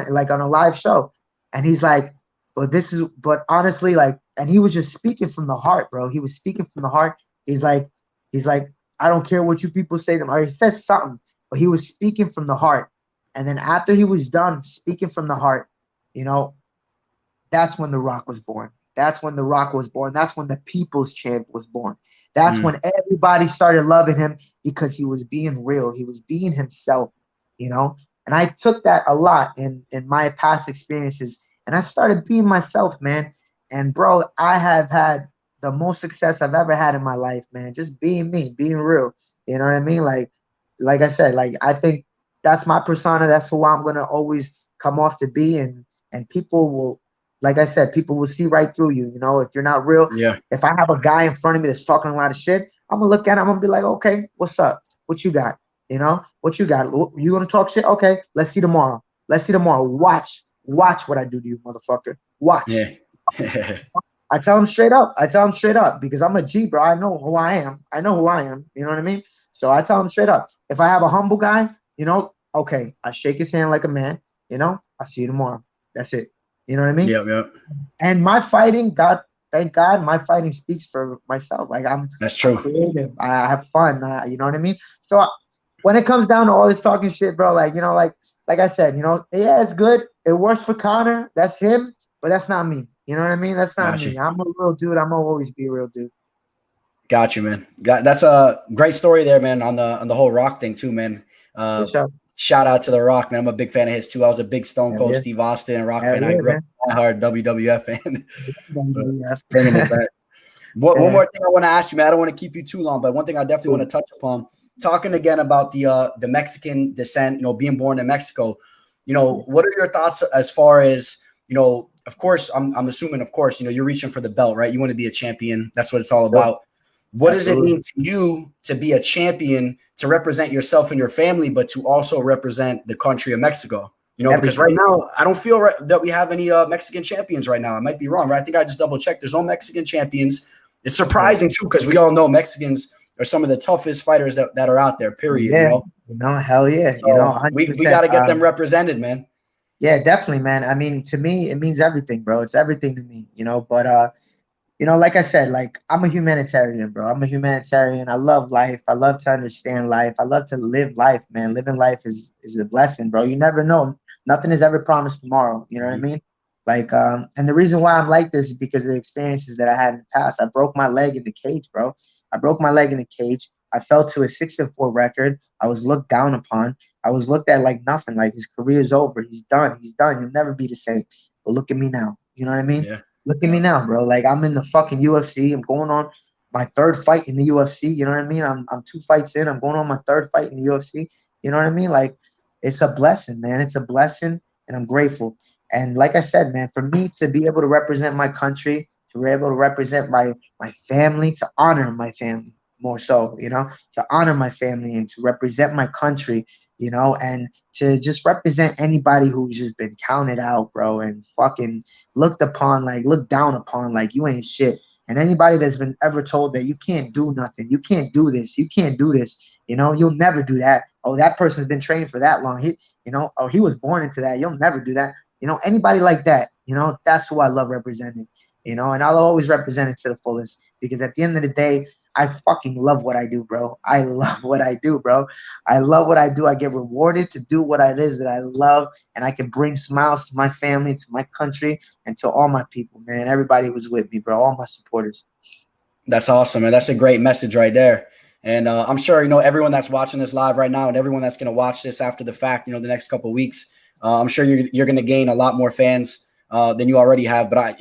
like on a live show, and he's like, but honestly, like, and he was just speaking from the heart, bro. He was speaking from the heart. He's like, I don't care what you people say to him. Or he says something, but he was speaking from the heart. And then after he was done speaking from the heart, you know, that's when The Rock was born. That's when The Rock was born. That's when the People's Champ was born. That's when everybody started loving him because he was being real. He was being himself. And I took that a lot in my past experiences, and I started being myself, man. And bro, I have had the most success I've ever had in my life, man. Just being me, being real. You know what I mean? Like I said, like, I think that's my persona. That's who I'm gonna always come off to be, and people will, like I said, people will see right through you. If you're not real, Yeah. if I have a guy in front of me that's talking a lot of shit, I'm gonna look at him. I'm gonna be like, okay, what's up? What you got? What you got? You gonna talk shit? Okay, let's see tomorrow. Let's see tomorrow. Watch what I do to you, motherfucker. Watch. Yeah. I tell him straight up. I tell him straight up because I'm a G, bro. I know who I am. I know who I am. You know what I mean? So I tell him straight up. If I have a humble guy, okay, I shake his hand like a man. I'll see you tomorrow. That's it. You know what I mean? Yeah. And my fighting, thank God, my fighting speaks for myself. Like, I'm That's true. creative. I have fun. You know what I mean? So when it comes down to all this talking shit, bro, like, like I said, yeah, it's good. It works for Connor. That's him, but that's not me. You know what I mean? That's not Gotcha. me. I'm a real dude. I'm gonna always be a real dude. Got you, man. That's a great story there, man, on the whole Rock thing too, man. For sure. Shout out to The Rock, man. I'm a big fan of his too. I was a big Stone Cold Steve Austin Rock fan. I grew up a hard WWF fan. Bringing it back. One more thing I want to ask you, man. I don't want to keep you too long, but one thing I definitely want to touch upon, talking again about the Mexican descent, being born in Mexico. What are your thoughts as far as, of course, I'm assuming, of course, you're reaching for the belt, right? You want to be a champion. That's what it's all about. What does it mean to you to be a champion, to represent yourself and your family, but to also represent the country of Mexico? Because right now, I don't feel that we have any Mexican champions right now. I might be wrong, right? I think I just double checked. There's no Mexican champions. It's surprising, too, because we all know Mexicans are some of the toughest fighters that are out there, period. Hell yeah. So we got to get them represented, man. Yeah, definitely, man. I mean, to me, it means everything, bro. It's everything to me, but like I said, like, I'm a humanitarian, bro. I'm a humanitarian. I love life. I love to understand life. I love to live life, man. Living life is a blessing, bro. You never know. Nothing is ever promised tomorrow. You know what I mean? Like, and the reason why I'm like this is because of the experiences that I had in the past. I broke my leg in the cage, bro. I broke my leg in the cage. I fell to a 6-4 record. I was looked down upon. I was looked at like nothing. Like, his career is over. He's done. He's done. You'll never be the same. But look at me now. You know what I mean? Yeah. Look at me now, bro. Like, I'm in the fucking UFC. I'm going on my third fight in the UFC. You know what I mean? I'm 2 fights in. I'm going on my third fight in the UFC. You know what I mean? Like, it's a blessing, man. It's a blessing, and I'm grateful. And like I said, man, for me to be able to represent my country, to be able to represent my family, to honor my family more so, to honor my family and to represent my country, and to just represent anybody who's just been counted out, bro, and fucking looked down upon, like, you ain't shit. And anybody that's been ever told that you can't do nothing, you can't do this, you can't do this, you'll never do that. Oh, that person's been trained for that long. Oh, he was born into that. You'll never do that. Anybody like that, that's who I love representing, and I'll always represent it to the fullest, because at the end of the day, I fucking love what I do, bro. I love what I do, bro. I love what I do. I get rewarded to do what it is that I love, and I can bring smiles to my family, to my country, and to all my people, man. Everybody who's with me, bro. All my supporters. That's awesome, man. That's a great message right there. And I'm sure, everyone that's watching this live right now and everyone that's going to watch this after the fact, the next couple of weeks, I'm sure you're going to gain a lot more fans than you already have. But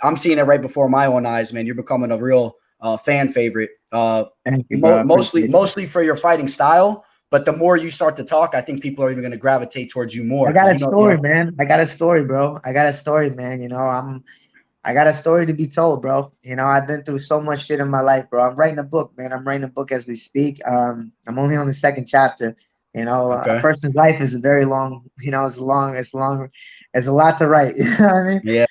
I'm seeing it right before my own eyes, man. You're becoming a real fan favorite. Thank you, bro. Mostly for your fighting style. But the more you start to talk, I think people are even going to gravitate towards you more. I got a story, man. I got a story, bro. I got a story, man. I got a story to be told, bro. I've been through so much shit in my life, bro. I'm writing a book, man. I'm writing a book as we speak. I'm only on the second chapter. A person's life is very long. It's long. It's a lot to write. You know what I mean? Yeah.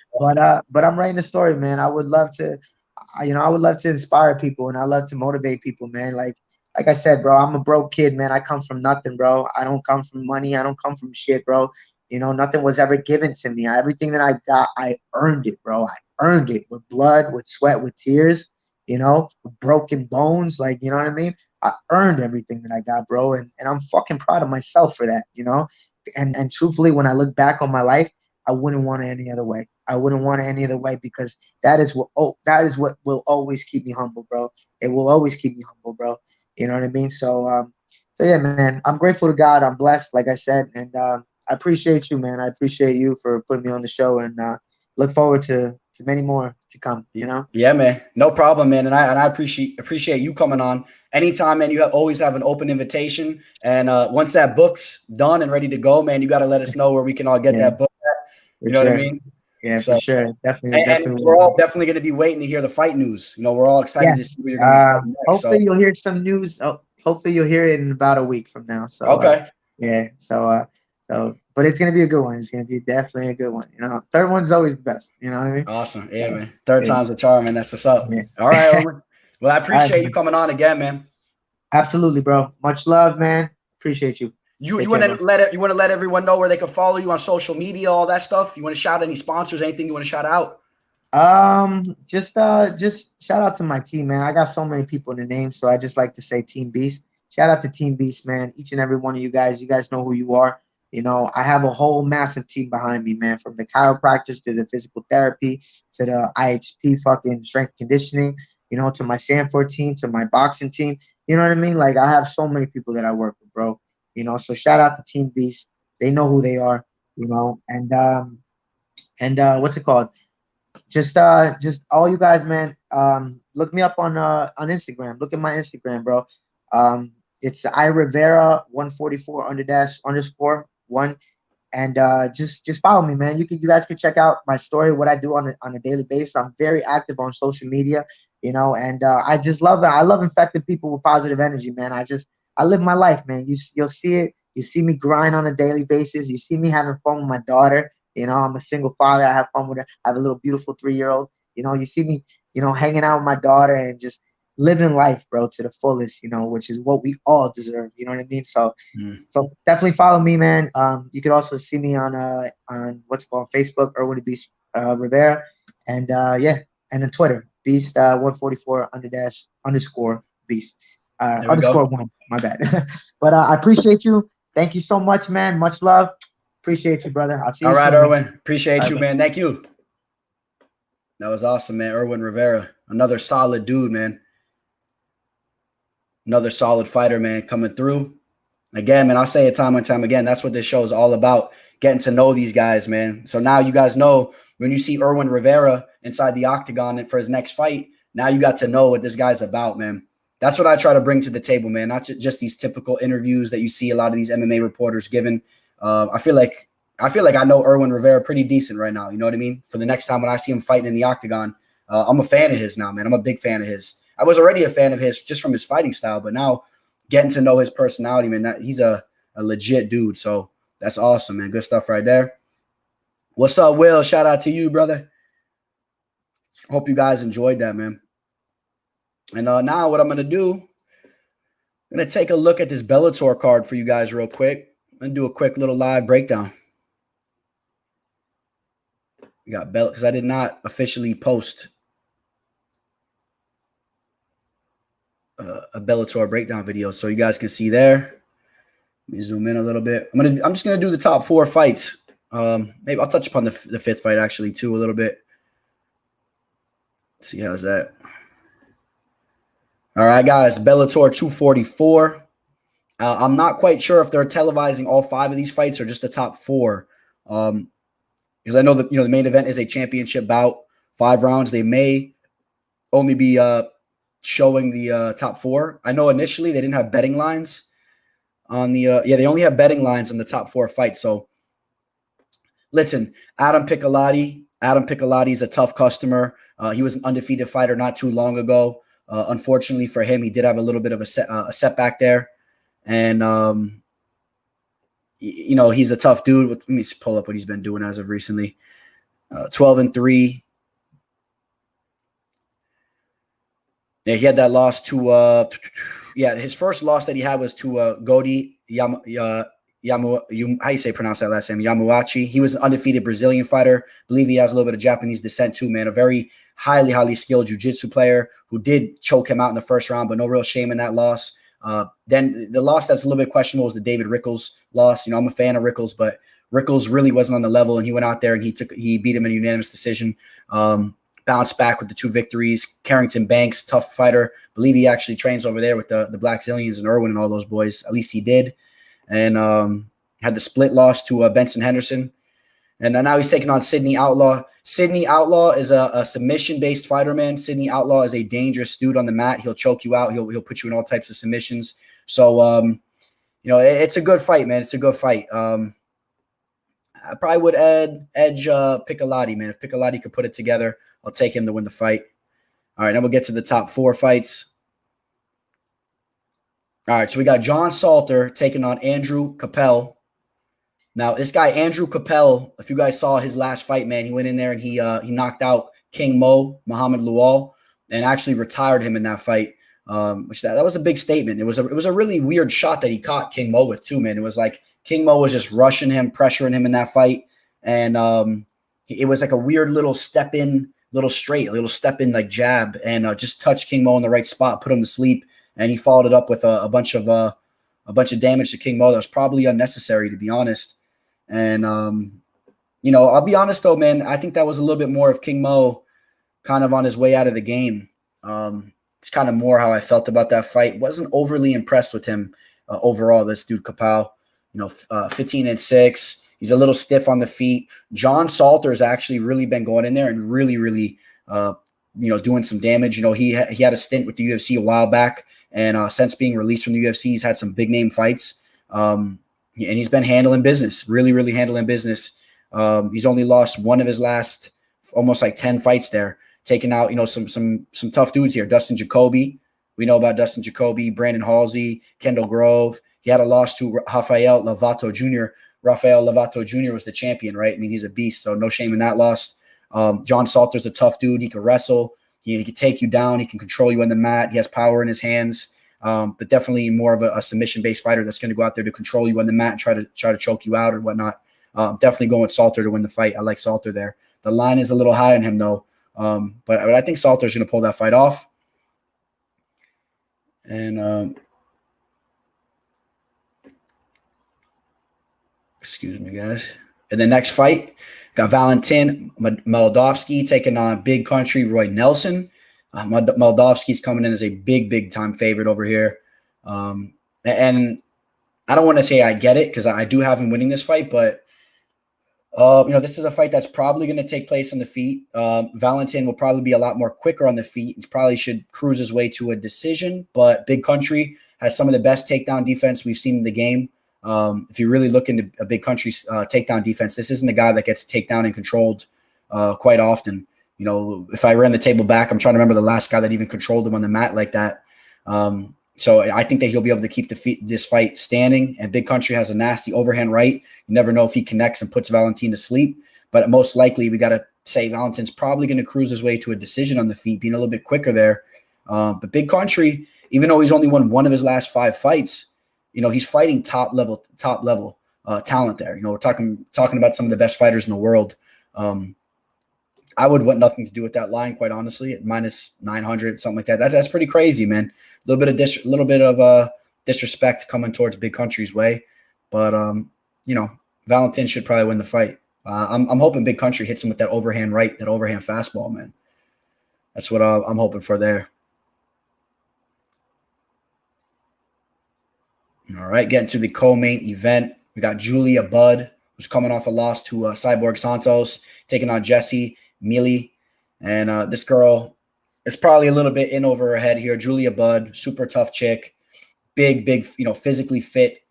But I'm writing a story, man. I would love to inspire people, and I love to motivate people, man. Like I said, bro, I'm a broke kid, man. I come from nothing, bro. I don't come from money. I don't come from shit, bro. Nothing was ever given to me. Everything that I got, I earned it, bro. I earned it with blood, with sweat, with tears, with broken bones. Like, you know what I mean? I earned everything that I got, bro. And I'm fucking proud of myself for that, And truthfully, when I look back on my life, I wouldn't want it any other way. I wouldn't want it any other way, because that is what will always keep me humble, bro. It will always keep me humble, bro. You know what I mean? So yeah, man, I'm grateful to God. I'm blessed, like I said, and I appreciate you, man. I appreciate you for putting me on the show, and look forward to many more to come. Yeah, man. No problem, man. And I appreciate you coming on anytime, man. You always have an open invitation. And once that book's done and ready to go, man, you got to let us know where we can all get that book at. You know what I mean? Yeah, so, for sure. Definitely. And we're all definitely going to be waiting to hear the fight news. We're all excited to see what you're going to be fighting next. Hopefully you'll hear some news. Hopefully you'll hear it in about a week from now. So okay. But it's gonna be a good one. It's gonna be definitely a good one. Third one's always the best. You know what I mean? Awesome. Yeah, man. Third time's a charm, man. That's what's up. Yeah. All right, Irwin. Well, I appreciate you coming on again, man. Absolutely, bro. Much love, man. Appreciate you. You want to let everyone know where they can follow you on social media, all that stuff? You want to shout any sponsors, anything you want to shout out? Just shout out to my team, man. I got so many people in the name, so I just like to say Team Beast. Shout out to Team Beast, man. Each and every one of you guys. You guys know who you are. I have a whole massive team behind me, man, from the chiropractors to the physical therapy to the IHP fucking strength conditioning, to my Sanford team, to my boxing team. You know what I mean? Like, I have so many people that I work with, bro. So shout out to Team Beast. They know who they are, and what's it called? Just all you guys, man. Look me up on Instagram. Look at my Instagram, bro. It's Irwin Rivera 144 _1, and just follow me, man. You guys can check out my story, what I do on a daily basis. I'm very active on social media, and I just love it. I love infecting people with positive energy, man. I live my life, man. You'll see it. You see me grind on a daily basis. You see me having fun with my daughter. I'm a single father. I have fun with her. I have a little beautiful 3-year-old. You see me, hanging out with my daughter and just living life, bro, to the fullest, which is what we all deserve. You know what I mean? So definitely follow me, man. You could also see me on what's called Facebook, Irwin Beast Rivera, and and on Twitter, Beast 144 _ Beast _1. My bad. But I appreciate you. Thank you so much, man. Much love. Appreciate you, brother. I'll see you soon. All right, Irwin. Appreciate you, man. Thank you. That was awesome, man. Irwin Rivera, another solid dude, man. Another solid fighter, man, coming through. Again, man, I'll say it time and time again. That's what this show is all about, getting to know these guys, man. So now you guys know when you see Irwin Rivera inside the octagon for his next fight, now you got to know what this guy's about, man. That's what I try to bring to the table, man, not just these typical interviews that you see a lot of these MMA reporters giving. I feel like I know Irwin Rivera pretty decent right now. You know what I mean? For the next time when I see him fighting in the octagon, I'm a fan of his now, man. I'm a big fan of his. I was already a fan of his just from his fighting style, but now getting to know his personality, man, he's a legit dude. So that's awesome, man. Good stuff right there. What's up, Will? Shout out to you, brother. Hope you guys enjoyed that, man. And now what I'm going to do, I'm going to take a look at this Bellator card for you guys real quick. I'm going to do a quick little live breakdown. We got Bell because I did not officially post a Bellator breakdown video, so you guys can see there. Let me zoom in a little bit. I'm just gonna do the top 4 fights. Maybe I'll touch upon the 5th fight actually too a little bit. Let's see how's that. All right, guys. Bellator 244. I'm not quite sure if they're televising all 5 of these fights or just the top 4. Because I know that the main event is a championship bout, 5 rounds. They may only be showing the top 4. I know initially they didn't have betting lines on the they only have betting lines on the top 4 fights. So listen, Adam Piccolotti is a tough customer. He was an undefeated fighter not too long ago. Unfortunately for him, he did have a little bit of a setback there, and he's a tough dude. Let me pull up what he's been doing as of recently. 12-3. Yeah, he had that loss to his first loss that he had was to Godi how you say pronounce that last name? Yamuachi. He was an undefeated Brazilian fighter. I believe he has a little bit of Japanese descent too, man. A very highly skilled jiu-jitsu player who did choke him out in the first round, but no real shame in that loss. Then the loss that's a little bit questionable was the David Rickles loss. I'm a fan of Rickles, but Rickles really wasn't on the level, and he went out there and he beat him in a unanimous decision. Bounced back with the 2 victories. Carrington Banks, tough fighter. I believe he actually trains over there with the Black Zillions and Irwin and all those boys. At least he did. And had the split loss to Benson Henderson. And now he's taking on Sidney Outlaw. Sidney Outlaw is a submission-based fighter, man. Sidney Outlaw is a dangerous dude on the mat. He'll choke you out. He'll put you in all types of submissions. So, it's a good fight, man. It's a good fight. I probably would edge Piccolotti, man. If Piccolotti could put it together, I'll take him to win the fight. All right, now we'll get to the top 4 fights. All right, so we got John Salter taking on Andrew Capel. Now, this guy, Andrew Capel, if you guys saw his last fight, man, he went in there and he knocked out King Mo, Muhammad Lual, and actually retired him in that fight, which that was a big statement. It was a really weird shot that he caught King Mo with too, man. It was like King Mo was just rushing him, pressuring him in that fight, and it was like a weird little step-in like jab, and just touched King Mo in the right spot, put him to sleep. And he followed it up with a bunch of damage to King Mo that was probably unnecessary, to be honest. And I'll be honest though, man. I think that was a little bit more of King Mo kind of on his way out of the game. It's kind of more how I felt about that fight. Wasn't overly impressed with him overall. This dude Capel, 15-6. He's a little stiff on the feet. John Salter has actually really been going in there and really doing some damage. He had a stint with the UFC a while back. And since being released from the UFC, he's had some big name fights, and he's been handling business, really handling business. He's only lost one of his last almost like 10 fights there, taking out some tough dudes here. Dustin Jacoby, we know about Dustin Jacoby, Brandon Halsey, Kendall Grove. He had a loss to Rafael Lovato Jr. Rafael Lovato Jr. was the champion, right? I mean, he's a beast, so no shame in that loss. John Salter's a tough dude. He can wrestle. He can take you down. He can control you on the mat. He has power in his hands, but definitely more of a submission-based fighter that's going to go out there to control you on the mat and try to choke you out or whatnot. Definitely going with Salter to win the fight. I like Salter there. The line is a little high on him, though, but I think Salter's going to pull that fight off. And excuse me, guys. And the next fight, got Valentin Moldovsky taking on Big Country Roy Nelson. Moldovsky's coming in as a big time favorite over here. And I don't want to say I get it because I do have him winning this fight, but this is a fight that's probably going to take place on the feet. Valentin will probably be a lot more quicker on the feet. He probably should cruise his way to a decision, but Big Country has some of the best takedown defense we've seen in the game. If you really look into a Big Country's takedown defense, this isn't a guy that gets takedown and controlled quite often. If I ran the table back, I'm trying to remember the last guy that even controlled him on the mat like that. So I think that he'll be able to keep this fight standing. And Big Country has a nasty overhand right. You never know if he connects and puts Valentin to sleep. But most likely, we got to say Valentin's probably going to cruise his way to a decision on the feet, being a little bit quicker there. But Big Country, even though he's only won one of his last 5 fights, he's fighting top level talent there. We're talking about some of the best fighters in the world. I would want nothing to do with that line, quite honestly, at minus 900, something like that. That's pretty crazy, man. A little bit of disrespect coming towards Big Country's way, but Valentin should probably win the fight. I'm hoping Big Country hits him with that overhand right, that overhand fastball, man. That's what I'm hoping for there. All right, getting to the co-main event. We got Julia Budd, who's coming off a loss to Cyborg Santos, taking on Jessie Mealy. And this girl is probably a little bit in over her head here. Julia Budd, super tough chick, big, physically fit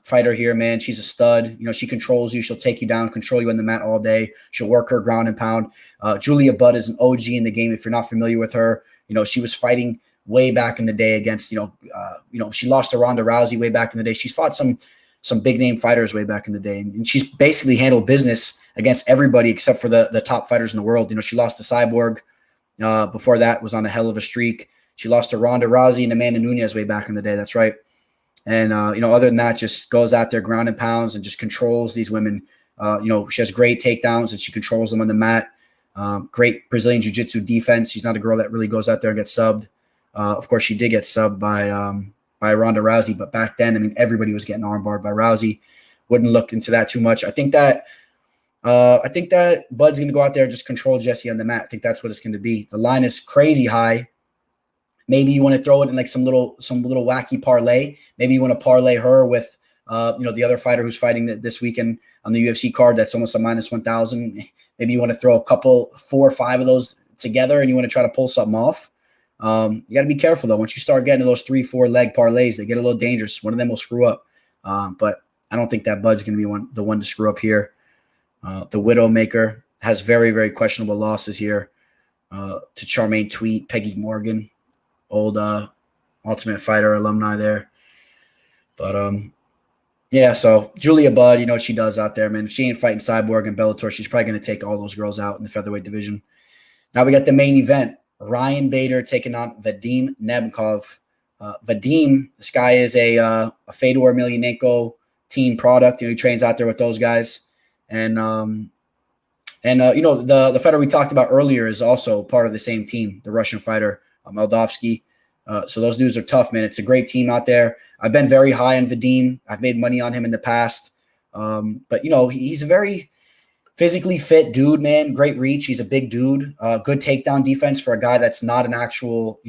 fighter here, man. She's a stud. She controls you. She'll take you down, control you on the mat all day. She'll work her ground and pound. Julia Budd is an OG in the game. If you're not familiar with her, she was fighting way back in the day against, she lost to Ronda Rousey way back in the day. She's fought some big name fighters way back in the day. And she's basically handled business against everybody except for the top fighters in the world. She lost to Cyborg. Before that was on a hell of a streak. She lost to Ronda Rousey and Amanda Nunes way back in the day. That's right. And, other than that, just goes out there, ground and pounds, and just controls these women. She has great takedowns and she controls them on the mat. Great Brazilian jiu-jitsu defense. She's not a girl that really goes out there and gets subbed. Of course, she did get subbed by Ronda Rousey, but back then, everybody was getting armbarred by Rousey. Wouldn't look into that too much. I think that Bud's going to go out there and just control Jessie on the mat. I think that's what it's going to be. The line is crazy high. Maybe you want to throw it in like some little wacky parlay. Maybe you want to parlay her with, the other fighter who's fighting this weekend on the UFC card. That's almost a minus 1,000. Maybe you want to throw a couple, 4 or 5 of those together and you want to try to pull something off. You got to be careful though. Once you start getting those 3-4 leg parlays, they get a little dangerous. One of them will screw up. But I don't think that Bud's going to be the one to screw up here. The Widowmaker has very, very questionable losses here to Charmaine Tweet, Peggy Morgan, old Ultimate Fighter alumni there. But so Julia Budd, what she does out there, man. If she ain't fighting Cyborg and Bellator, she's probably going to take all those girls out in the featherweight division. Now we got the main event. Ryan Bader taking on Vadim Nemkov. Vadim, this guy is a Fedor Emelianenko team product. He trains out there with those guys. And the fighter we talked about earlier is also part of the same team, the Russian fighter, Moldavsky. So those dudes are tough, man. It's a great team out there. I've been very high on Vadim. I've made money on him in the past. But he's a very physically fit dude, man. Great reach. He's a big dude. Good takedown defense for a guy that's not an actual,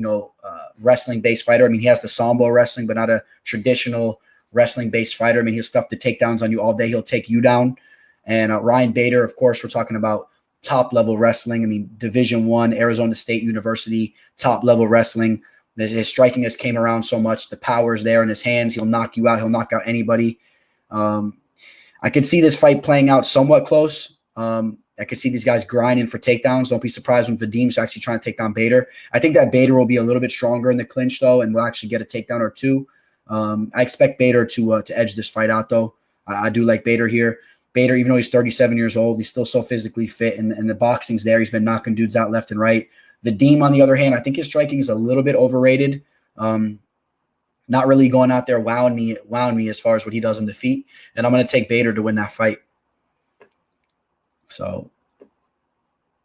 wrestling-based fighter. He has the Sambo wrestling, but not a traditional wrestling-based fighter. He'll stuff the takedowns on you all day. He'll take you down. And Ryan Bader, of course, we're talking about top-level wrestling. Division I, Arizona State University, top-level wrestling. His striking has came around so much. The power's there in his hands. He'll knock you out. He'll knock out anybody. I could see this fight playing out somewhat close. I could see these guys grinding for takedowns. Don't be surprised when Vadim's actually trying to take down Bader. I think that Bader will be a little bit stronger in the clinch, though, and will actually get a takedown or two. I expect Bader to edge this fight out, though. I do like Bader here. Bader, even though he's 37 years old, he's still so physically fit, and the boxing's there. He's been knocking dudes out left and right. Vadim, on the other hand, I think his striking is a little bit overrated. Not really going out there wowing me as far as what he does in the feet. And I'm going to take Bader to win that fight. So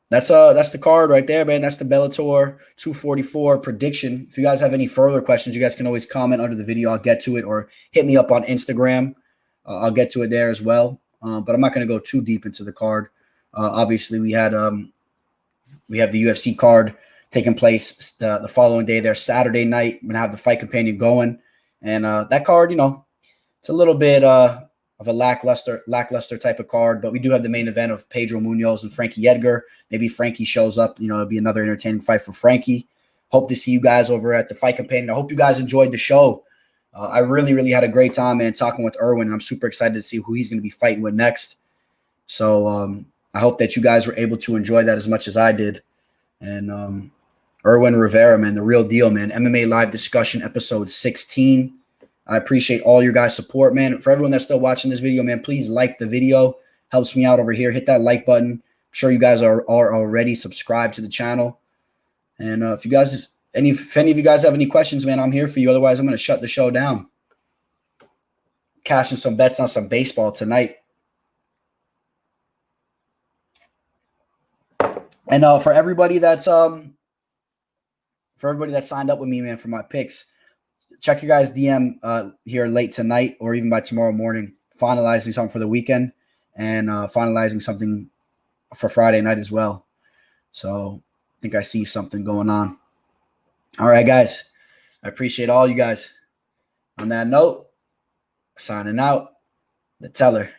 that's the card right there, man. That's the Bellator 244 prediction. If you guys have any further questions, you guys can always comment under the video. I'll get to it, or hit me up on Instagram. I'll get to it there as well. But I'm not going to go too deep into the card. Obviously, we have the UFC card taking place the following day there, Saturday night. I'm going to have the Fight Companion going. And that card, it's a little bit of a lackluster type of card. But we do have the main event of Pedro Munoz and Frankie Edgar. Maybe Frankie shows up. It'll be another entertaining fight for Frankie. Hope to see you guys over at the Fight Companion. I hope you guys enjoyed the show. I really, really had a great time, man, talking with Irwin, and I'm super excited to see who he's going to be fighting with next. So I hope that you guys were able to enjoy that as much as I did. And Irwin Rivera, man, the real deal, man. MMA Live Discussion, episode 16. I appreciate all your guys' support, man. For everyone that's still watching this video, man, please like the video. helps me out over here. Hit that like button. I'm sure you guys are already subscribed to the channel. And if any of you guys have any questions, man, I'm here for you. Otherwise, I'm going to shut the show down. Cashing some bets on some baseball tonight. And for everybody that's signed up with me, man, for my picks, check your guys' DM here late tonight or even by tomorrow morning, finalizing something for the weekend and finalizing something for Friday night as well. So I think I see something going on. All right, guys. I appreciate all you guys. On that note, signing out, the Teller.